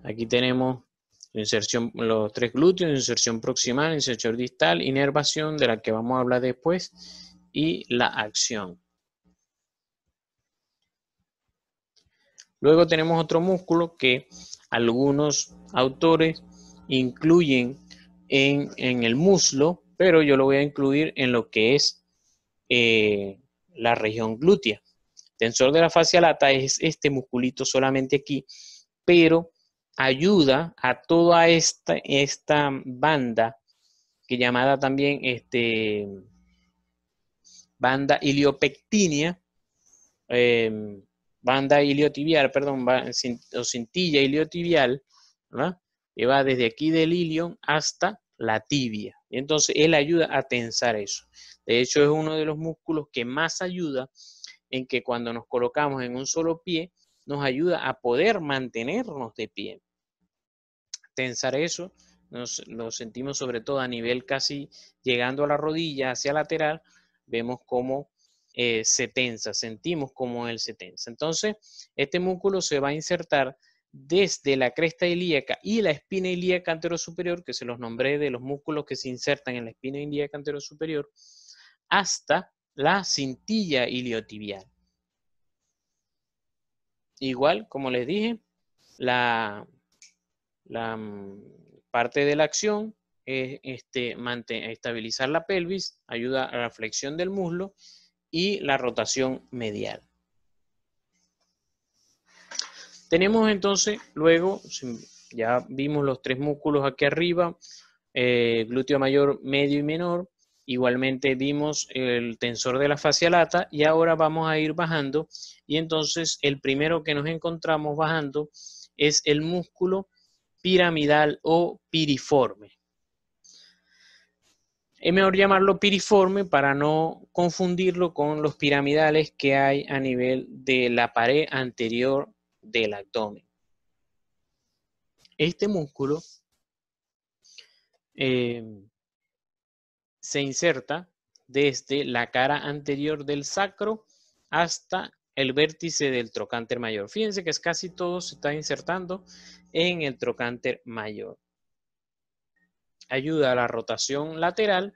[SPEAKER 1] Aquí tenemos Inserción, los 3 glúteos, inserción proximal, inserción distal, inervación, de la que vamos a hablar después, y la acción. Luego tenemos otro músculo que algunos autores incluyen en el muslo, pero yo lo voy a incluir en lo que es la región glútea. Tensor de la fascia lata es este musculito solamente aquí, pero ayuda a toda esta banda, que llamada también banda iliopectínea, banda iliotibial, perdón, o cintilla iliotibial, ¿verdad? Que va desde aquí del ilion hasta la tibia. Y entonces él ayuda a tensar eso. De hecho, es uno de los músculos que más ayuda en que cuando nos colocamos en un solo pie, nos ayuda a poder mantenernos de pie. Tensar eso, lo sentimos sobre todo a nivel casi llegando a la rodilla, hacia lateral, vemos cómo se tensa, sentimos cómo él se tensa. Entonces, este músculo se va a insertar desde la cresta ilíaca y la espina ilíaca anterosuperior, que se los nombré de los músculos que se insertan en la espina ilíaca anterosuperior, hasta la cintilla iliotibial. Igual, como les dije, la parte de la acción es estabilizar la pelvis, ayuda a la flexión del muslo y la rotación medial. Tenemos entonces, luego, ya vimos los 3 músculos aquí arriba, glúteo mayor, medio y menor. Igualmente vimos el tensor de la fascia lata y ahora vamos a ir bajando. Y entonces el primero que nos encontramos bajando es el músculo piramidal o piriforme. Es mejor llamarlo piriforme para no confundirlo con los piramidales que hay a nivel de la pared anterior del abdomen. Este músculo se inserta desde la cara anterior del sacro hasta el vértice del trocánter mayor. Fíjense que casi todo se está insertando en el trocánter mayor. Ayuda a la rotación lateral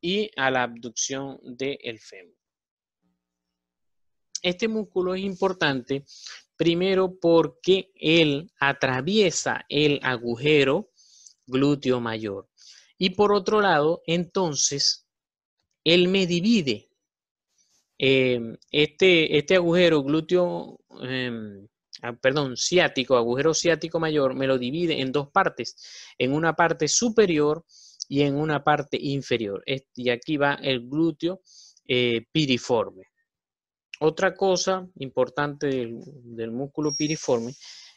[SPEAKER 1] y a la abducción del fémur. Este músculo es importante primero porque él atraviesa el agujero glúteo mayor. Y por otro lado, entonces, él me divide este agujero glúteo, ciático, agujero ciático mayor, me lo divide en 2 partes, en una parte superior y en una parte inferior. Y aquí va el glúteo piriforme. Otra cosa importante del músculo piriforme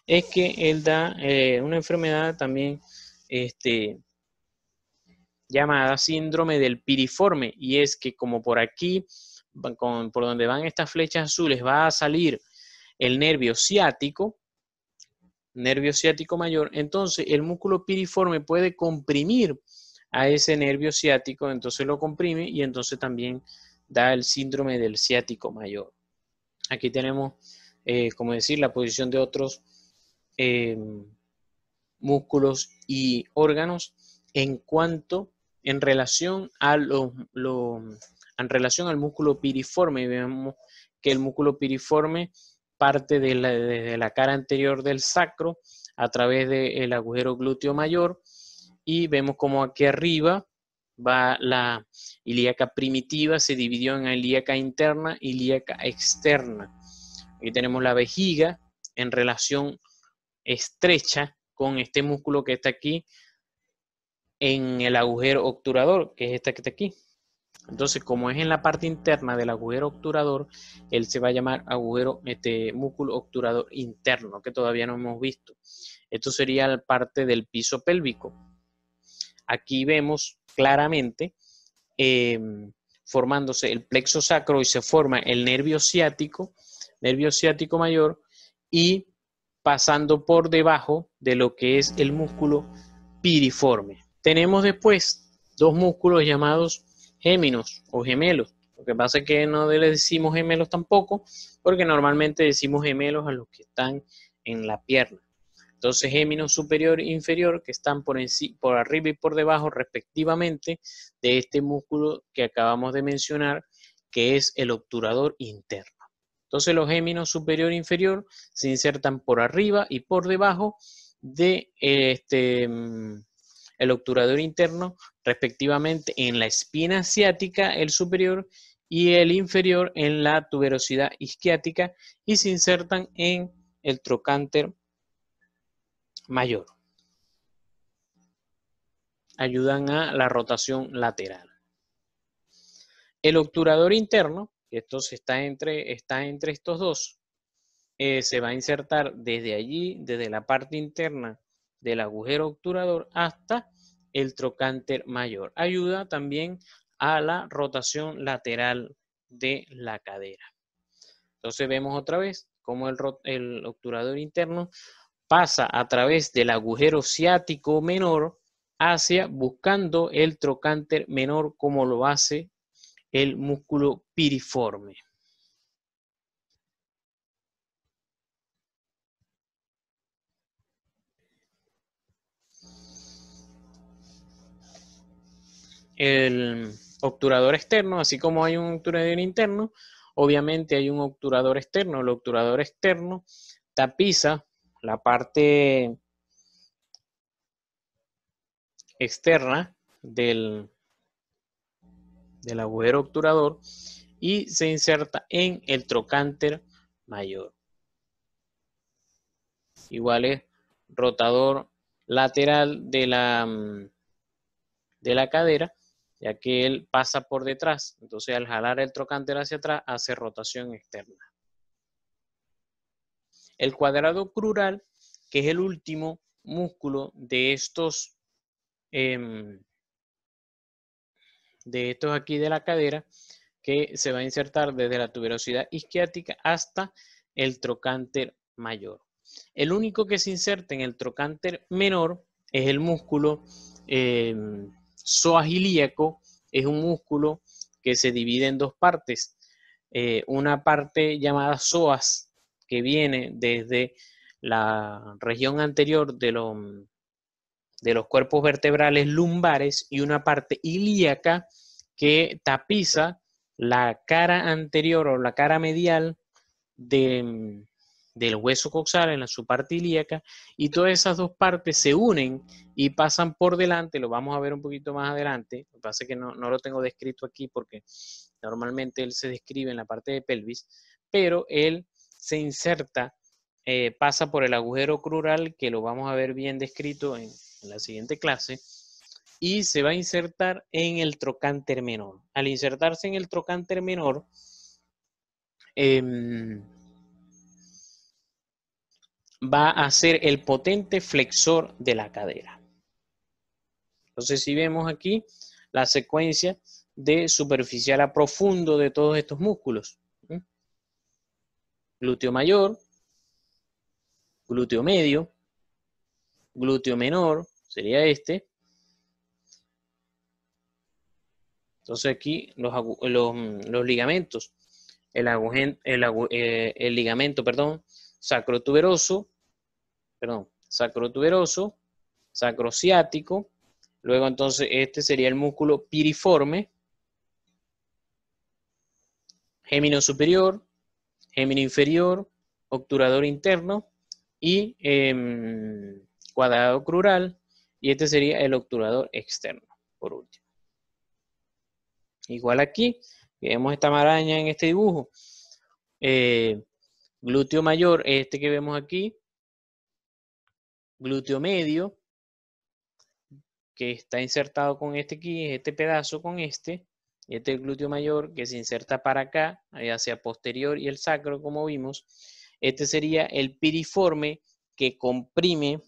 [SPEAKER 1] es que él da una enfermedad también llamada síndrome del piriforme, y es que como por aquí, por donde van estas flechas azules, va a salir el nervio ciático mayor, entonces el músculo piriforme puede comprimir a ese nervio ciático, entonces lo comprime y entonces también da el síndrome del ciático mayor. Aquí tenemos, como decir, la posición de otros músculos y órganos en relación al músculo piriforme. Vemos que el músculo piriforme parte desde la cara anterior del sacro a través del agujero glúteo mayor, y vemos como aquí arriba va la ilíaca primitiva, se dividió en ilíaca interna y ilíaca externa. Aquí tenemos la vejiga en relación estrecha con este músculo que está aquí en el agujero obturador, que es este que está aquí. Entonces, como es en la parte interna del agujero obturador, él se va a llamar músculo obturador interno, que todavía no hemos visto. Esto sería la parte del piso pélvico. Aquí vemos claramente formándose el plexo sacro y se forma el nervio ciático mayor, y pasando por debajo de lo que es el músculo piriforme. Tenemos después 2 músculos llamados géminos o gemelos. Lo que pasa es que no le decimos gemelos tampoco, porque normalmente decimos gemelos a los que están en la pierna. Entonces, gémino superior e inferior, que están por arriba y por debajo, respectivamente, de este músculo que acabamos de mencionar, que es el obturador interno. Entonces, los géminos superior e inferior se insertan por arriba y por debajo de el obturador interno, respectivamente, en la espina ciática, el superior, y el inferior en la tuberosidad isquiática, y se insertan en el trocánter mayor. Ayudan a la rotación lateral. El obturador interno, que entonces está entre estos dos, se va a insertar desde allí, desde la parte interna del agujero obturador hasta el trocánter mayor. Ayuda también a la rotación lateral de la cadera. Entonces vemos otra vez cómo el obturador interno pasa a través del agujero ciático menor hacia buscando el trocánter menor, como lo hace el músculo piriforme. El obturador externo, así como hay un obturador interno, obviamente hay un obturador externo. El obturador externo tapiza la parte externa del agujero obturador y se inserta en el trocánter mayor. Igual es rotador lateral de la cadera, ya que él pasa por detrás. Entonces, al jalar el trocánter hacia atrás, hace rotación externa. El cuadrado crural, que es el último músculo de estos aquí de la cadera, que se va a insertar desde la tuberosidad isquiática hasta el trocánter mayor. El único que se inserta en el trocánter menor es el músculo psoas ilíaco. Es un músculo que se divide en dos partes. Una parte llamada psoas, que viene desde la región anterior de los cuerpos vertebrales lumbares, y una parte ilíaca que tapiza la cara anterior o la cara medial del hueso coxal en su parte ilíaca, y todas esas dos partes se unen y pasan por delante. Lo vamos a ver un poquito más adelante. Lo que pasa es que no lo tengo descrito aquí porque normalmente él se describe en la parte de pelvis, pero él se inserta, pasa por el agujero crural, que lo vamos a ver bien descrito en la siguiente clase, y se va a insertar en el trocánter menor. Al insertarse en el trocánter menor, va a ser el potente flexor de la cadera. Entonces, si vemos aquí la secuencia de superficial a profundo de todos estos músculos. Glúteo mayor, glúteo medio, glúteo menor, sería este. Entonces aquí los ligamentos, el ligamento, sacrotuberoso, sacrociático. Luego entonces este sería el músculo piriforme, gémino superior, gémino inferior, obturador interno y cuadrado crural, y este sería el obturador externo, por último. Igual aquí, vemos esta maraña en este dibujo. Glúteo mayor, este que vemos aquí. Glúteo medio, que está insertado con este aquí, este pedazo con este. Este es el glúteo mayor, que se inserta para acá, hacia posterior, y el sacro, como vimos. Este sería el piriforme, que comprime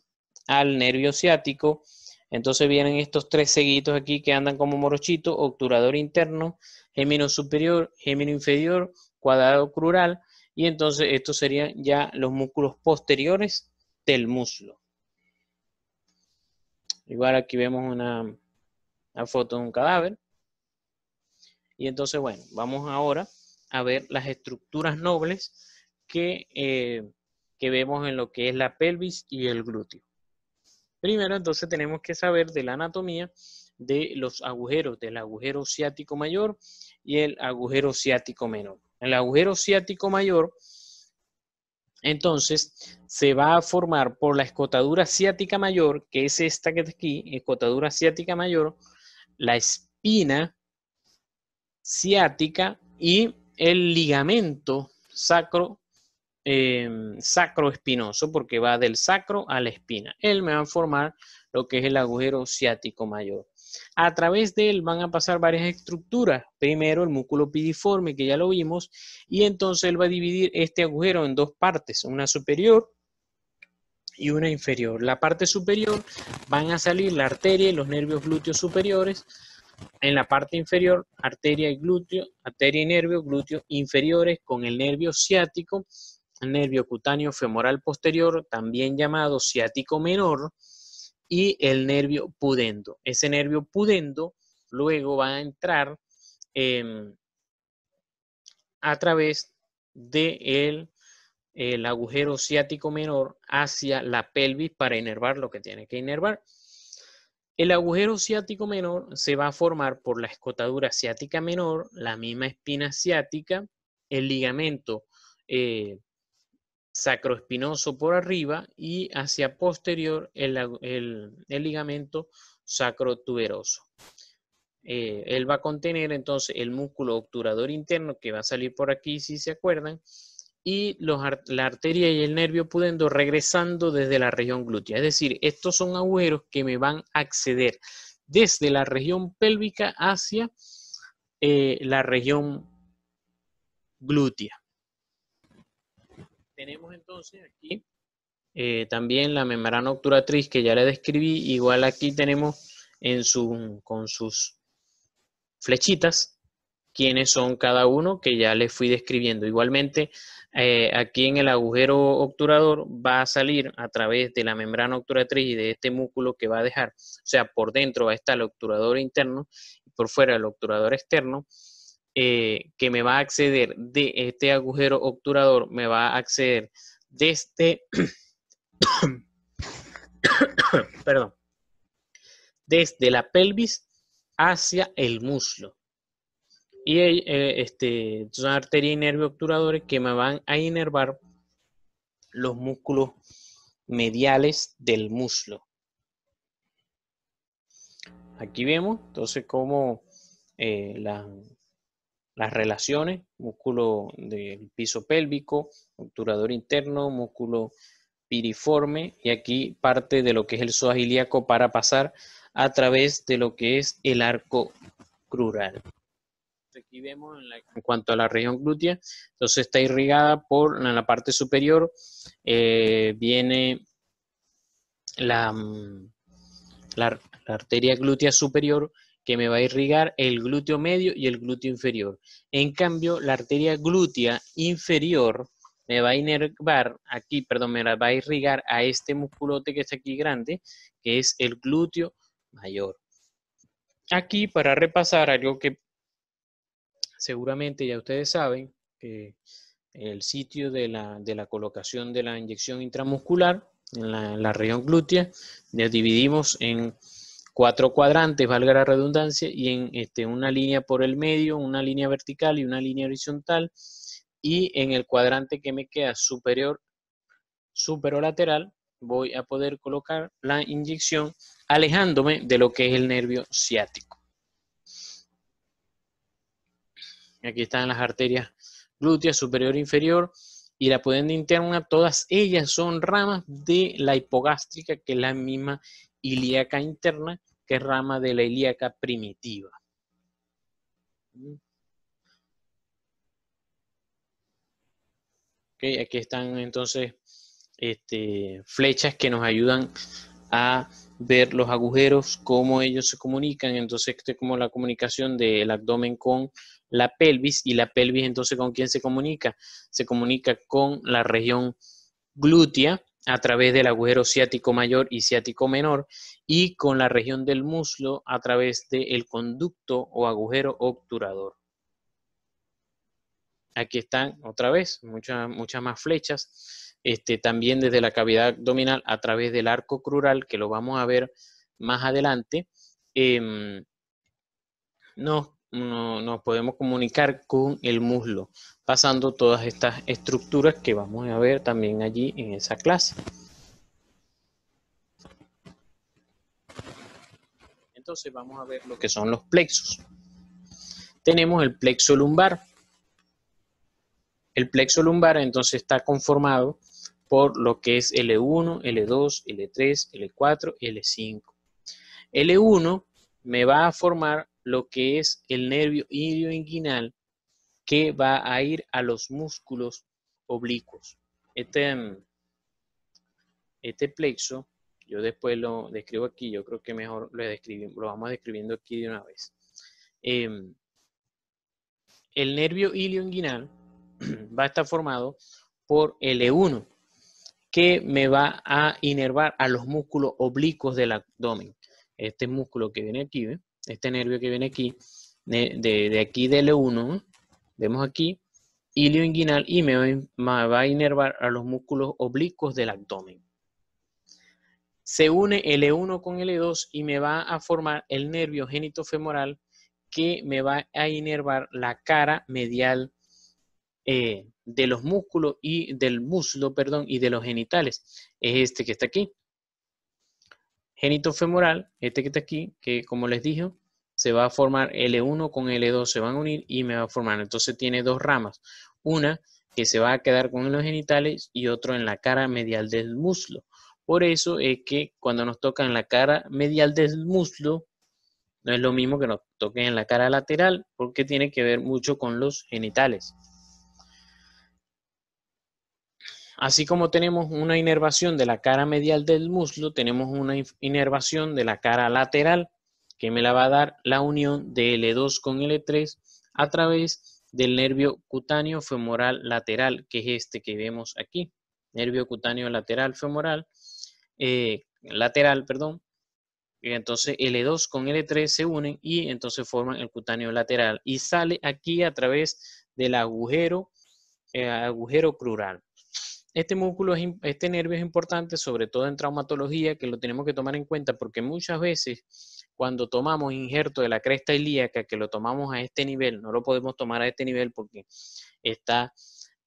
[SPEAKER 1] al nervio ciático. Entonces vienen estos tres seguidos aquí que andan como morochito: obturador interno, gémino superior, gémino inferior, cuadrado crural, y entonces estos serían ya los músculos posteriores del muslo. Igual aquí vemos una foto de un cadáver. Y entonces, bueno, vamos ahora a ver las estructuras nobles que que vemos en lo que es la pelvis y el glúteo. Primero, entonces, tenemos que saber de la anatomía de los agujeros, del agujero ciático mayor y el agujero ciático menor. El agujero ciático mayor, entonces, se va a formar por la escotadura ciática mayor, que es esta que está aquí, escotadura ciática mayor, la espina ciática y el ligamento sacroespinoso, porque va del sacro a la espina. Él me va a formar lo que es el agujero ciático mayor. A través de él van a pasar varias estructuras. Primero el músculo piriforme, que ya lo vimos, y entonces él va a dividir este agujero en dos partes, una superior y una inferior. La parte superior van a salir la arteria y los nervios glúteos superiores. En la parte inferior, arteria y glúteo, arteria y nervio, glúteos inferiores con el nervio ciático, el nervio cutáneo femoral posterior, también llamado ciático menor, y el nervio pudendo. Ese nervio pudendo luego va a entrar a través de el agujero ciático menor hacia la pelvis para inervar lo que tiene que inervar. El agujero ciático menor se va a formar por la escotadura ciática menor, la misma espina ciática, el ligamento sacroespinoso por arriba y hacia posterior el ligamento sacrotuberoso. Él va a contener entonces el músculo obturador interno que va a salir por aquí, si se acuerdan, y la arteria y el nervio pudendo regresando desde la región glútea. Es decir, estos son agujeros que me van a acceder desde la región pélvica hacia la región glútea. Tenemos entonces aquí también la membrana obturatriz que ya le describí. Igual aquí tenemos con sus flechitas quiénes son cada uno, que ya les fui describiendo. Igualmente, aquí en el agujero obturador va a salir a través de la membrana obturatriz y de este músculo que va a dejar, o sea, por dentro va a estar el obturador interno y por fuera el obturador externo, que me va a acceder de este agujero obturador, me va a acceder desde, perdón, desde la pelvis hacia el muslo. Y son arteria y nervio obturadores que me van a inervar los músculos mediales del muslo. Aquí vemos entonces cómo las relaciones, músculo del piso pélvico, obturador interno, músculo piriforme, y aquí parte de lo que es el psoas ilíaco para pasar a través de lo que es el arco crural. Aquí vemos en cuanto a la región glútea, entonces está irrigada en la parte superior, viene la arteria glútea superior que me va a irrigar el glúteo medio y el glúteo inferior. En cambio, la arteria glútea inferior me va a inervar aquí, perdón, me la va a irrigar a este musculote que está aquí grande, que es el glúteo mayor. Aquí, para repasar algo que seguramente ya ustedes saben, que el sitio de la colocación de la inyección intramuscular en la región glútea, la dividimos en 4 cuadrantes, valga la redundancia, y en una línea por el medio, una línea vertical y una línea horizontal, y en el cuadrante que me queda superior, superolateral, voy a poder colocar la inyección alejándome de lo que es el nervio ciático. Aquí están las arterias glútea superior e inferior y la pudenda interna, todas ellas son ramas de la hipogástrica, que es la misma ilíaca interna, que es rama de la ilíaca primitiva. Okay, aquí están entonces flechas que nos ayudan a ver los agujeros, cómo ellos se comunican. Entonces, como la comunicación del abdomen con la pelvis, y la pelvis entonces ¿con quién se comunica? Se comunica con la región glútea a través del agujero ciático mayor y ciático menor, y con la región del muslo a través del conducto o agujero obturador. Aquí están otra vez muchas más flechas. también desde la cavidad abdominal a través del arco crural, que lo vamos a ver más adelante, nos podemos comunicar con el muslo, pasando todas estas estructuras que vamos a ver también allí en esa clase. Entonces vamos a ver lo que son los plexos. Tenemos el plexo lumbar. El plexo lumbar entonces está conformado por lo que es L1, L2, L3, L4 y L5. L1 me va a formar lo que es el nervio ilioinguinal, que va a ir a los músculos oblicuos. Este plexo, yo después lo describo aquí, yo creo que mejor lo vamos describiendo aquí de una vez. El nervio ilioinguinal va a estar formado por L1, que me va a inervar a los músculos oblicuos del abdomen. Este músculo que viene aquí, ¿ve? Este nervio que viene aquí, de aquí de L1, ¿eh? Vemos aquí, ilioinguinal, y me va a inervar a los músculos oblicuos del abdomen. Se une L1 con L2 y me va a formar el nervio genitofemoral, que me va a inervar la cara medial de los músculos y del muslo, perdón, y de los genitales. Es este que está aquí. Genitofemoral, este que está aquí, que como les dije, se va a formar L1 con L2, se van a unir y me va a formar. Entonces tiene dos ramas. Una que se va a quedar con los genitales y otro en la cara medial del muslo. Por eso es que cuando nos toca en la cara medial del muslo, no es lo mismo que nos toque en la cara lateral, porque tiene que ver mucho con los genitales. Así como tenemos una inervación de la cara medial del muslo, tenemos una inervación de la cara lateral, que me la va a dar la unión de L2 con L3 a través del nervio cutáneo femoral lateral, que es este que vemos aquí. Nervio cutáneo lateral femoral, perdón. Entonces L2 con L3 se unen y entonces forman el cutáneo lateral. Y sale aquí a través del agujero crural. Este nervio es importante, sobre todo en traumatología, que lo tenemos que tomar en cuenta porque muchas veces cuando tomamos injerto de la cresta ilíaca, que lo tomamos a este nivel, no lo podemos tomar a este nivel porque está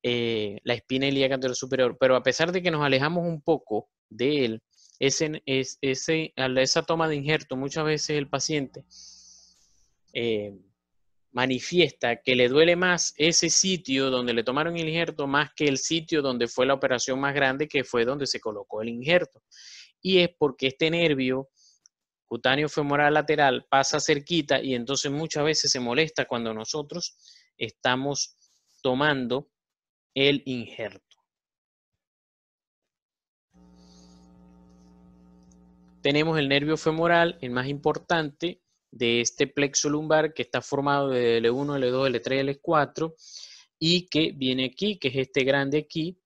[SPEAKER 1] la espina ilíaca anterior superior, pero a pesar de que nos alejamos un poco de él, a esa toma de injerto, muchas veces el paciente manifiesta que le duele más ese sitio donde le tomaron el injerto más que el sitio donde fue la operación más grande, que fue donde se colocó el injerto. Y es porque este nervio cutáneo femoral lateral pasa cerquita y entonces muchas veces se molesta cuando nosotros estamos tomando el injerto. Tenemos el nervio femoral, el más importante de este plexo lumbar, que está formado de L1, L2, L3, L4, y que viene aquí, que es este grande aquí,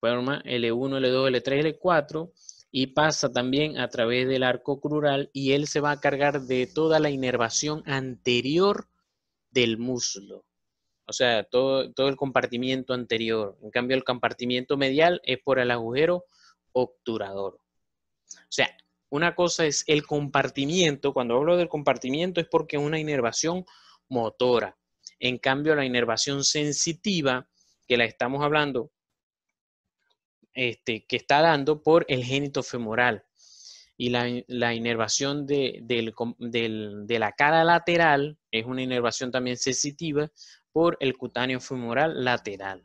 [SPEAKER 1] forma L1, L2, L3, L4, y pasa también a través del arco crural, y él se va a cargar de toda la inervación anterior del muslo. O sea, todo el compartimiento anterior. En cambio, el compartimiento medial es por el agujero obturador. O sea, una cosa es el compartimiento. Cuando hablo del compartimiento es porque es una inervación motora. En cambio, la inervación sensitiva, que la estamos hablando, que está dando por el génito femoral. Y la inervación de la cara lateral es una inervación también sensitiva por el cutáneo femoral lateral.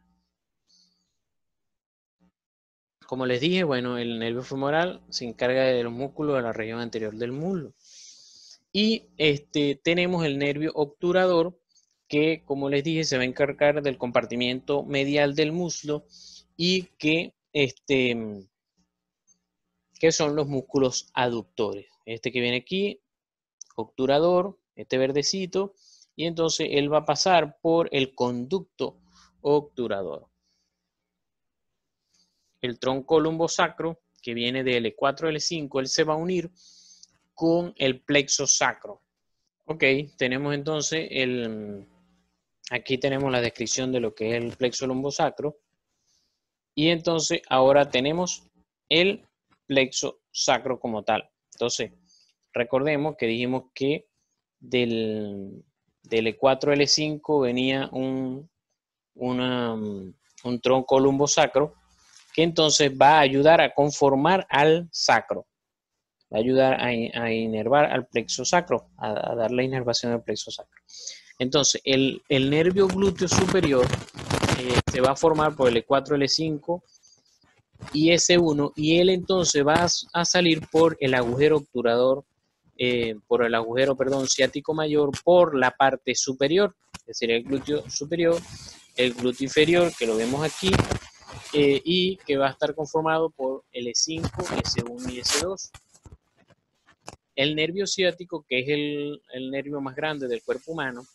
[SPEAKER 1] Como les dije, bueno, el nervio femoral se encarga de los músculos de la región anterior del muslo. Y tenemos el nervio obturador, que como les dije se va a encargar del compartimiento medial del muslo y que son los músculos aductores. Este que viene aquí, obturador, este verdecito, y entonces él va a pasar por el conducto obturador. El tronco lumbosacro, que viene de L4 a L5, él se va a unir con el plexo sacro. Ok, tenemos entonces aquí tenemos la descripción de lo que es el plexo lumbosacro. Y entonces ahora tenemos el plexo sacro como tal. Entonces, recordemos que dijimos que del E4 L5 venía un tronco lumbosacro que entonces va a ayudar a conformar al sacro. Va a ayudar a inervar al plexo sacro, a dar la inervación al plexo sacro. Entonces, el nervio glúteo superior se va a formar por el E4, L5 y S1, y él entonces va a salir por el agujero obturador, ciático mayor, por la parte superior, que sería el glúteo superior, el glúteo inferior, que lo vemos aquí, y que va a estar conformado por L5, S1 y S2. El nervio ciático, que es el nervio más grande del cuerpo humano,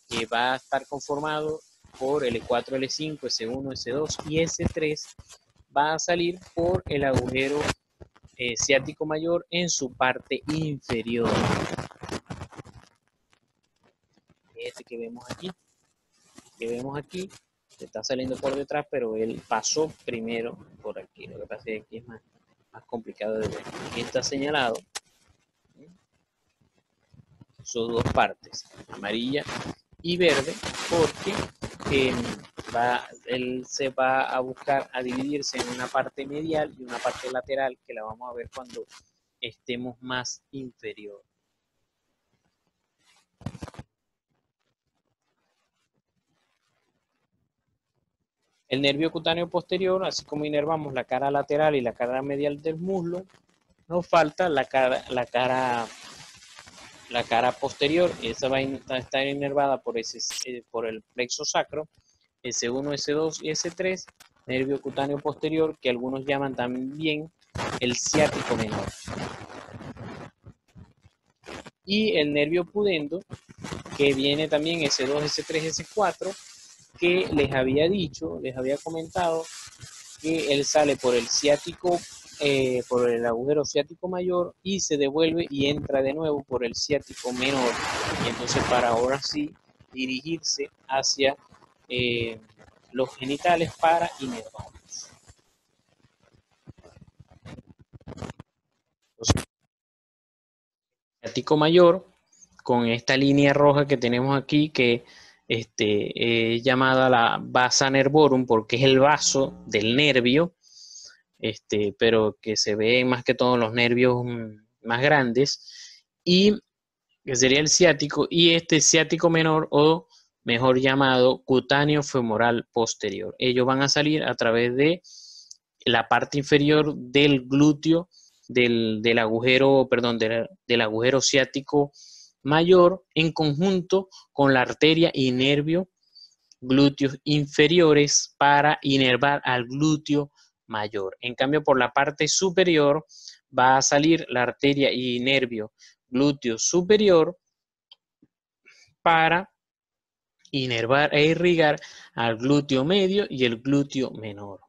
[SPEAKER 1] que va a estar conformado por L4, L5, S1, S2 y S3, va a salir por el agujero ciático mayor en su parte inferior. Este que vemos aquí, está saliendo por detrás, pero él pasó primero por aquí. Lo que pasa es que aquí es más complicado de ver. Aquí está señalado sus dos partes, amarilla y verde, porque él se va a buscar a dividirse en una parte medial y una parte lateral, que la vamos a ver cuando estemos más inferior. El nervio cutáneo posterior, así como inervamos la cara lateral y la cara medial del muslo, nos falta la cara posterior. Esa va a estar inervada por el plexo sacro, S1, S2 y S3, nervio cutáneo posterior, que algunos llaman también el ciático menor. Y el nervio pudendo, que viene también S2, S3, S4, que les había comentado que él sale por el ciático, por el agujero ciático mayor y se devuelve y entra de nuevo por el ciático menor. Y entonces para ahora sí dirigirse hacia los genitales para inervarlos. Entonces, el ciático mayor, con esta línea roja que tenemos aquí, que es llamada la vasa nervorum porque es el vaso del nervio, pero que se ve más que todos los nervios más grandes, y que sería el ciático, y este ciático menor, o mejor llamado cutáneo femoral posterior. Ellos van a salir a través de la parte inferior del glúteo, del agujero, perdón, del agujero ciático mayor, en conjunto con la arteria y nervio glúteos inferiores para inervar al glúteo mayor. En cambio, por la parte superior va a salir la arteria y nervio glúteo superior para inervar e irrigar al glúteo medio y el glúteo menor.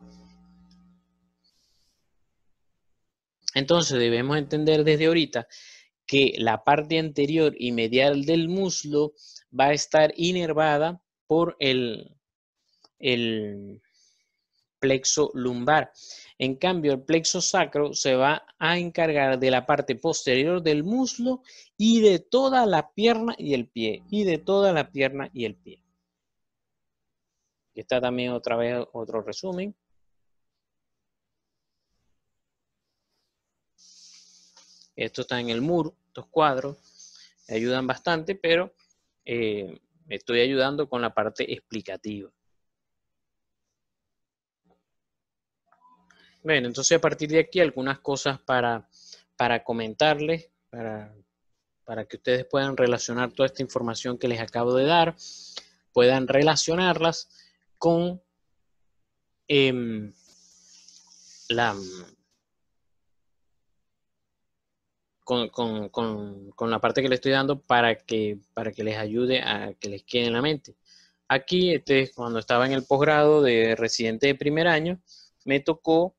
[SPEAKER 1] Entonces debemos entender desde ahorita que la parte anterior y medial del muslo va a estar inervada por el plexo lumbar. En cambio, el plexo sacro se va a encargar de la parte posterior del muslo y de toda la pierna y el pie. Aquí está también otra vez otro resumen. Esto está en el muro, estos cuadros me ayudan bastante, pero me estoy ayudando con la parte explicativa. Bueno, entonces a partir de aquí algunas cosas para comentarles, para que ustedes puedan relacionar toda esta información que les acabo de dar, puedan relacionarlas con con la parte que les estoy dando para que les ayude a que les quede en la mente. Aquí, cuando estaba en el posgrado de residente de primer año, me tocó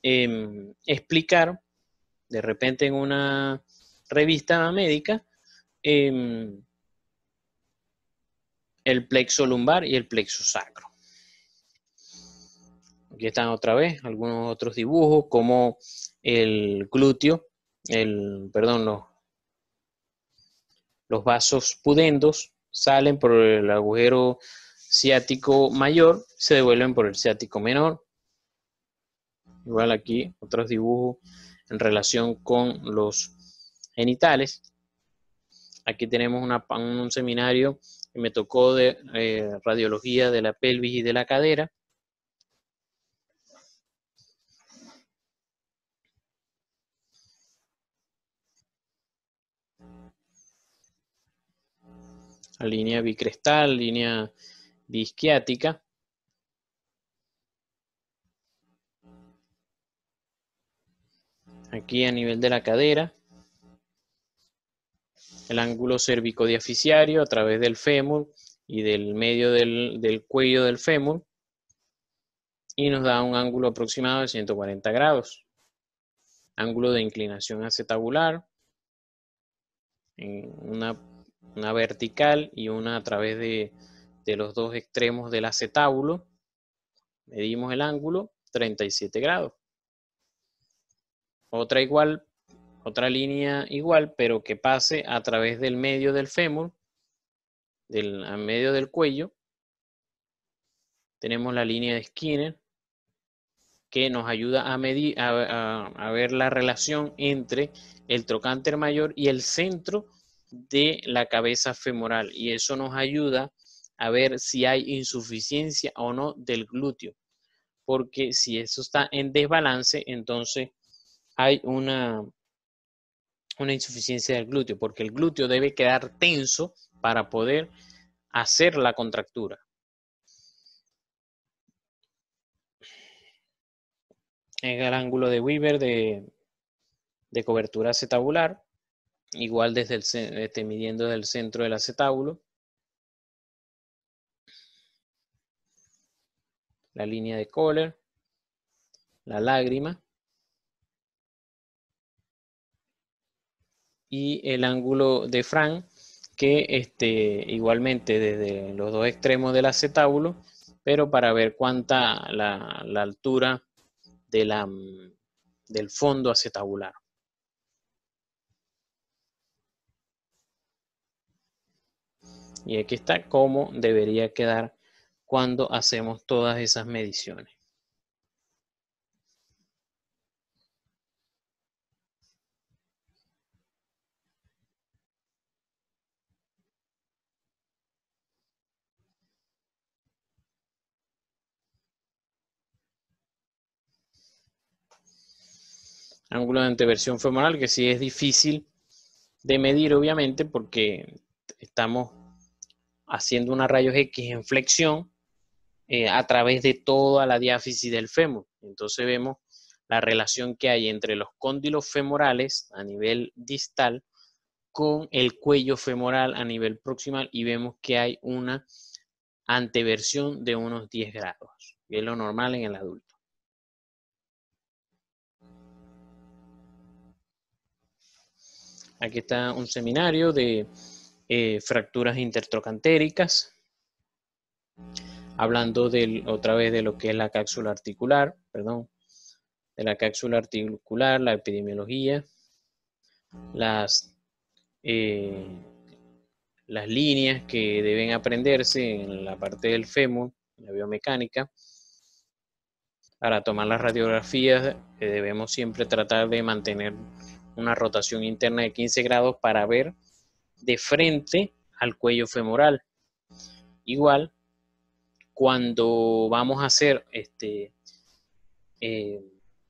[SPEAKER 1] explicar de repente en una revista médica el plexo lumbar y el plexo sacro. Aquí están otra vez algunos otros dibujos, como el glúteo, perdón, los vasos pudendos salen por el agujero ciático mayor, se devuelven por el ciático menor. Igual aquí otros dibujos en relación con los genitales. Aquí tenemos un seminario que me tocó de radiología de la pelvis y de la cadera. La línea bicrestal, línea disquiática. Aquí a nivel de la cadera, el ángulo cervicodiaficiario a través del fémur y del medio del cuello del fémur, y nos da un ángulo aproximado de 140 grados. Ángulo de inclinación acetabular, en una vertical y una a través de los dos extremos del acetábulo. Medimos el ángulo, 37 grados. Otra línea igual, pero que pase a través del medio del fémur, a medio del cuello. Tenemos la línea de Skinner, que nos ayuda a medir, a ver la relación entre el trocánter mayor y el centro de la cabeza femoral, y eso nos ayuda a ver si hay insuficiencia o no del glúteo, porque si eso está en desbalance, entonces hay una insuficiencia del glúteo, porque el glúteo debe quedar tenso para poder hacer la contractura. En el ángulo de Weaver de cobertura acetabular, igual midiendo desde el centro del acetábulo. La línea de Kohler, la lágrima y el ángulo de Frank, que igualmente desde los dos extremos del acetábulo, pero para ver cuánta la altura del fondo acetabular. Y aquí está cómo debería quedar cuando hacemos todas esas mediciones. Ángulo de anteversión femoral, que sí es difícil de medir, obviamente, porque estamos haciendo una rayos X en flexión a través de toda la diáfisis del fémur. Entonces vemos la relación que hay entre los cóndilos femorales a nivel distal con el cuello femoral a nivel proximal, y vemos que hay una anteversión de unos 10 grados, que es lo normal en el adulto. Aquí está un seminario de fracturas intertrocantéricas, hablando otra vez de lo que es la cápsula articular, de la cápsula articular, la epidemiología, las líneas que deben aprenderse en la parte del fémur, la biomecánica. Para tomar las radiografías debemos siempre tratar de mantener una rotación interna de 15 grados para ver de frente al cuello femoral. Igual, cuando vamos a hacer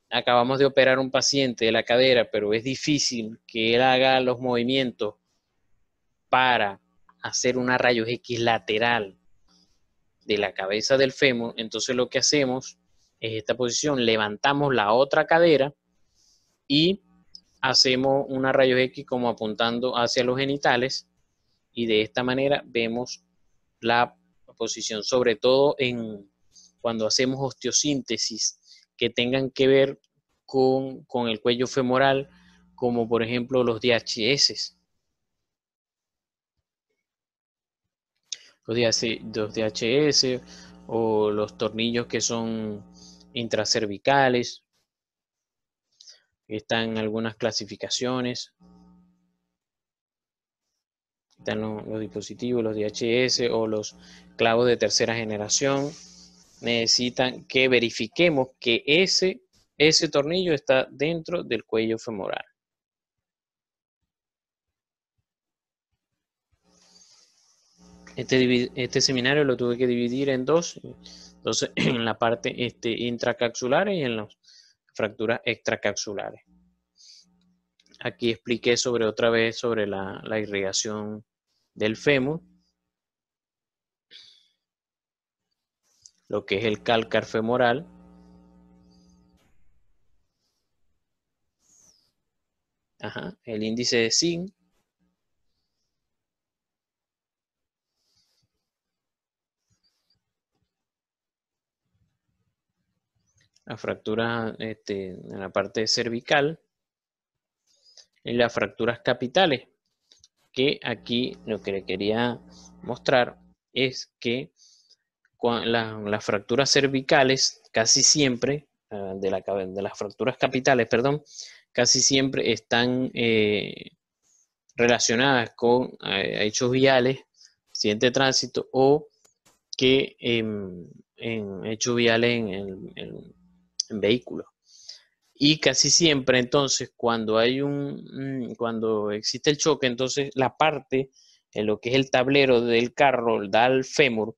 [SPEAKER 1] acabamos de operar un paciente de la cadera, pero es difícil que él haga los movimientos para hacer una rayos X lateral de la cabeza del fémur, entonces lo que hacemos es esta posición, levantamos la otra cadera y hacemos una rayos X como apuntando hacia los genitales, y de esta manera vemos la posición, sobre todo cuando hacemos osteosíntesis que tengan que ver con el cuello femoral, como por ejemplo los DHS. Los DHS o los tornillos que son intracervicales. Están algunas clasificaciones. Están los dispositivos, los DHS o los clavos de tercera generación. Necesitan que verifiquemos que ese tornillo está dentro del cuello femoral. Este seminario lo tuve que dividir en dos. Entonces, en la parte intracapsular y en las fracturas extracapsulares. Aquí expliqué otra vez sobre la irrigación del fémur, lo que es el cálcar femoral. El índice de Zinc. La fractura en la parte cervical. Y las fracturas capitales, que aquí lo que le quería mostrar es que las fracturas cervicales casi siempre, de las fracturas capitales, perdón, casi siempre están relacionadas con hechos viales, accidente de tránsito o que en hechos viales en vehículos. Y casi siempre, entonces, cuando existe el choque, entonces la parte en lo que es el tablero del carro da al fémur,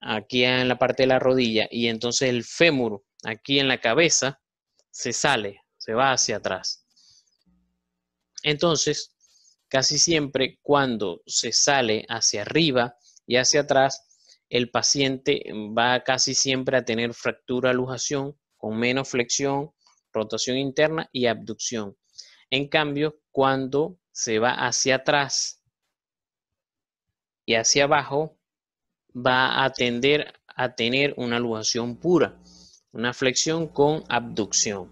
[SPEAKER 1] aquí en la parte de la rodilla, y entonces el fémur aquí en la cabeza se sale, se va hacia atrás. Entonces, casi siempre cuando se sale hacia arriba y hacia atrás, el paciente va casi siempre a tener fractura lujación con menos flexión, rotación interna y abducción. En cambio, cuando se va hacia atrás y hacia abajo, va a tender a tener una lujación pura, una flexión con abducción.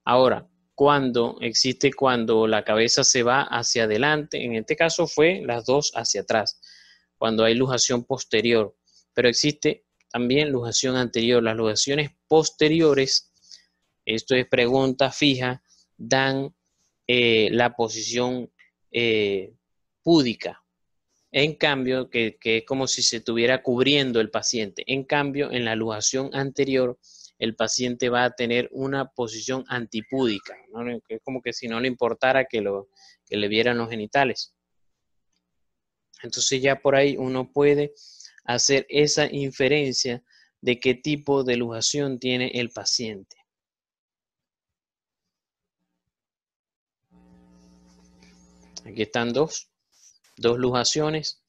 [SPEAKER 1] Ahora, cuando la cabeza se va hacia adelante, en este caso fue las dos hacia atrás, cuando hay lujación posterior, pero existe también lujación anterior. Las lujaciones posteriores, esto es pregunta fija, dan la posición púdica. En cambio, que es como si se estuviera cubriendo el paciente. En cambio, en la lujación anterior, el paciente va a tener una posición antipúdica, ¿no? Es como que si no le importara que le vieran los genitales. Entonces ya por ahí uno puede hacer esa inferencia de qué tipo de lujación tiene el paciente. Aquí están dos lujaciones,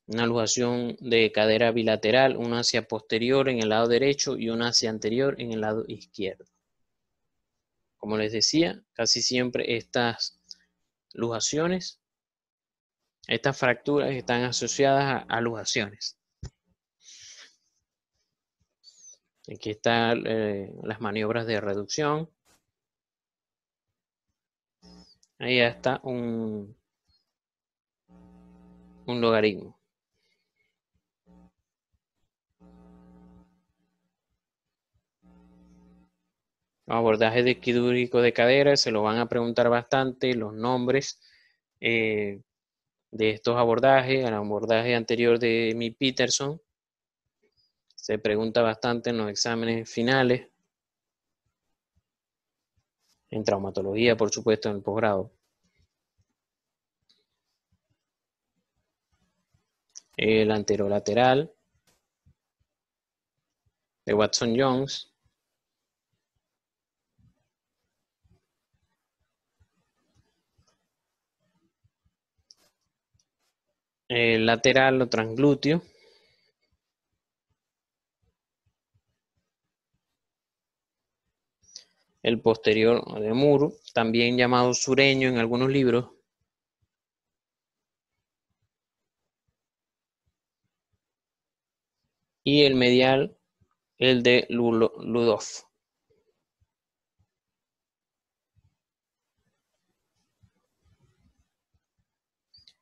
[SPEAKER 1] una lujación de cadera bilateral, una hacia posterior en el lado derecho y una hacia anterior en el lado izquierdo. Como les decía, casi siempre estas lujaciones, estas fracturas están asociadas a lujaciones. Aquí están las maniobras de reducción. Ahí está un logaritmo. Los abordajes de quirúrgico de cadera se lo van a preguntar bastante, los nombres de estos abordajes. El abordaje anterior de Amy Peterson se pregunta bastante en los exámenes finales. En traumatología, por supuesto, en el posgrado. El anterolateral de Watson-Jones. El lateral o transglúteo. El posterior de Moore, también llamado sureño en algunos libros. Y el medial, el de Ludoff.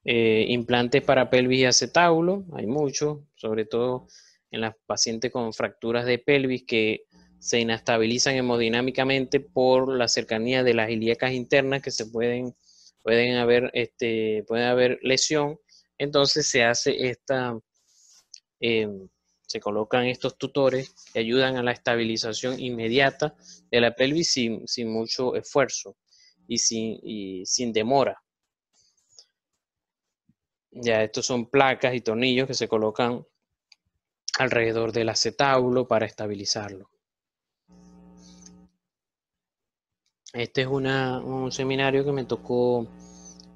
[SPEAKER 1] Implantes para pelvis y acetábulo, hay muchos, sobre todo en las pacientes con fracturas de pelvis que se inestabilizan hemodinámicamente por la cercanía de las ilíacas internas que pueden haber lesión. Entonces se hace se colocan estos tutores que ayudan a la estabilización inmediata de la pelvis sin mucho esfuerzo y sin demora. Ya estos son placas y tornillos que se colocan alrededor del acetábulo para estabilizarlo. Este es un seminario que me tocó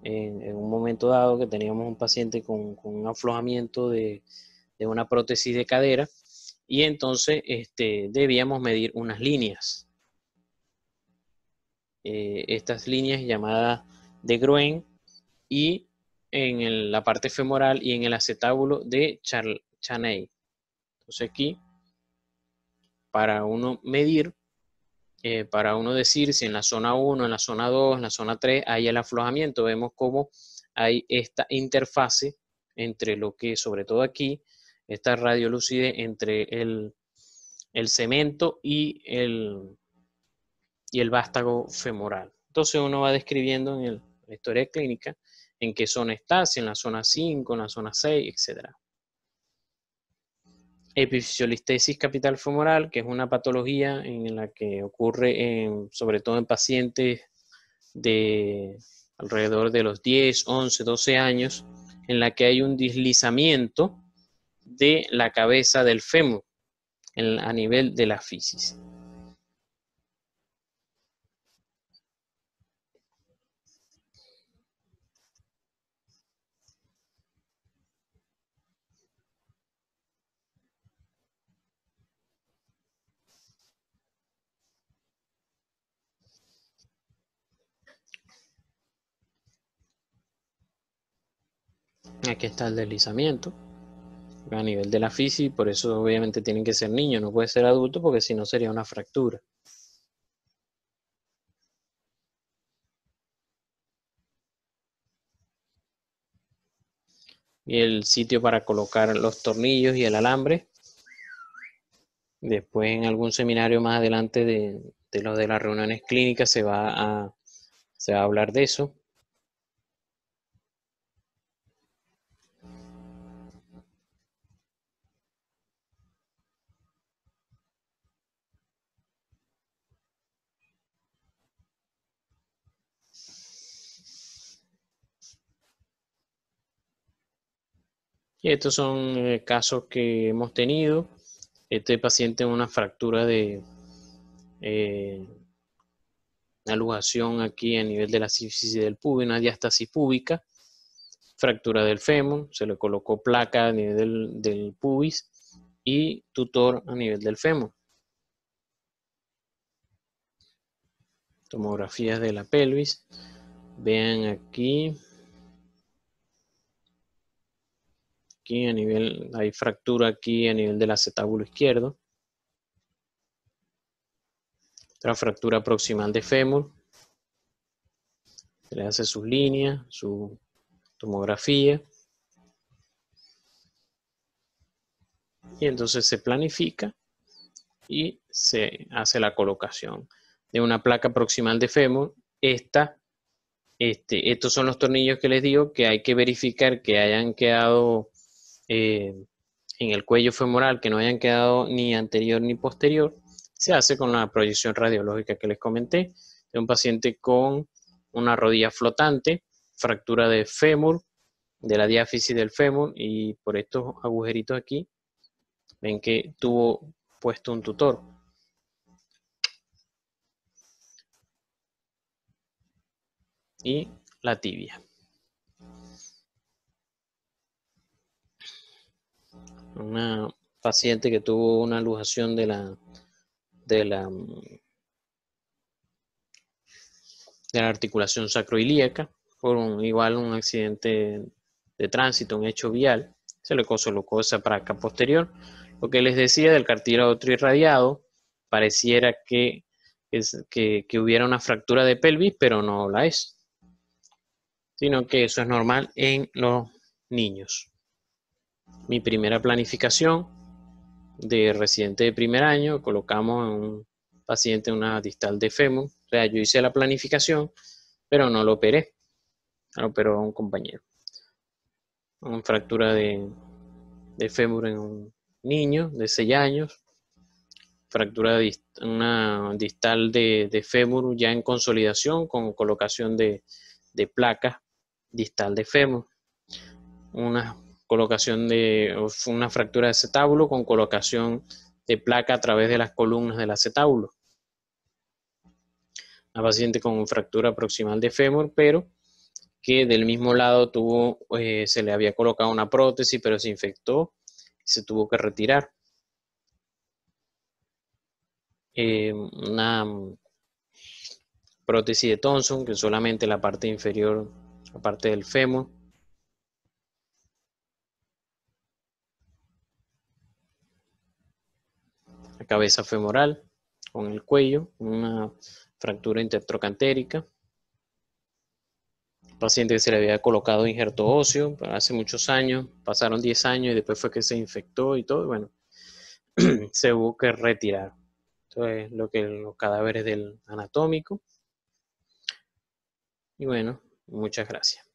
[SPEAKER 1] en un momento dado, que teníamos un paciente con un aflojamiento de una prótesis de cadera, y entonces debíamos medir unas líneas. Estas líneas llamadas de Gruen, y en la parte femoral y en el acetábulo de Chaney. Entonces aquí, para uno medir, para uno decir si en la zona 1, en la zona 2, en la zona 3 hay el aflojamiento, vemos cómo hay esta interfase entre lo que, sobre todo aquí, esta radiolucidez entre el cemento y el vástago femoral. Entonces uno va describiendo en la historia clínica en qué zona está, si en la zona 5, en la zona 6, etc. Epifisiolistesis capital femoral, que es una patología en la que ocurre sobre todo en pacientes de alrededor de los 10, 11, 12 años, en la que hay un deslizamiento de la cabeza del fémur a nivel de la fisis. Aquí está el deslizamiento a nivel de la fisis, por eso obviamente tienen que ser niños, no puede ser adulto, porque si no sería una fractura. Y el sitio para colocar los tornillos y el alambre. Después, en algún seminario más adelante de lo de las reuniones clínicas, se va a hablar de eso. Y estos son casos que hemos tenido. Este paciente en una fractura de una luxación aquí a nivel de la sínfisis del pubis, una diástasis púbica, fractura del fémur, se le colocó placa a nivel del pubis y tutor a nivel del fémur. Tomografías de la pelvis. Vean aquí. Aquí a nivel, hay fractura aquí a nivel del acetábulo izquierdo. Otra fractura proximal de fémur. Se le hace sus líneas, su tomografía. Y entonces se planifica y se hace la colocación de una placa proximal de fémur. Estos son los tornillos que les digo que hay que verificar que hayan quedado en el cuello femoral, que no hayan quedado ni anterior ni posterior. Se hace con la proyección radiológica que les comenté de un paciente con una rodilla flotante, fractura de fémur, de la diáfisis del fémur, y por estos agujeritos aquí ven que tuvo puesto un tutor. Y la tibia. Una paciente que tuvo una luxación de la articulación sacroilíaca por un accidente de tránsito, un hecho vial. Se le colocó esa placa posterior. Lo que les decía del cartílago trirradiado, pareciera que hubiera una fractura de pelvis, pero no la es, sino que eso es normal en los niños. Mi primera planificación de residente de primer año, colocamos en un paciente una distal de fémur. O sea, yo hice la planificación, pero no lo operé, lo operó un compañero. Una fractura de fémur en un niño de 6 años, fractura de una distal de fémur ya en consolidación con colocación de placas distal de fémur, una colocación de una fractura de acetábulo con colocación de placa a través de las columnas del acetábulo. Una paciente con fractura proximal de fémur, pero que del mismo lado se le había colocado una prótesis, pero se infectó y se tuvo que retirar. Una prótesis de Thompson, que solamente la parte inferior, la parte del fémur. La cabeza femoral con el cuello, una fractura intertrocantérica. Paciente que se le había colocado injerto óseo hace muchos años, pasaron 10 años y después fue que se infectó y todo, y bueno, se hubo que retirar. Entonces, los cadáveres del anatómico. Y bueno, muchas gracias.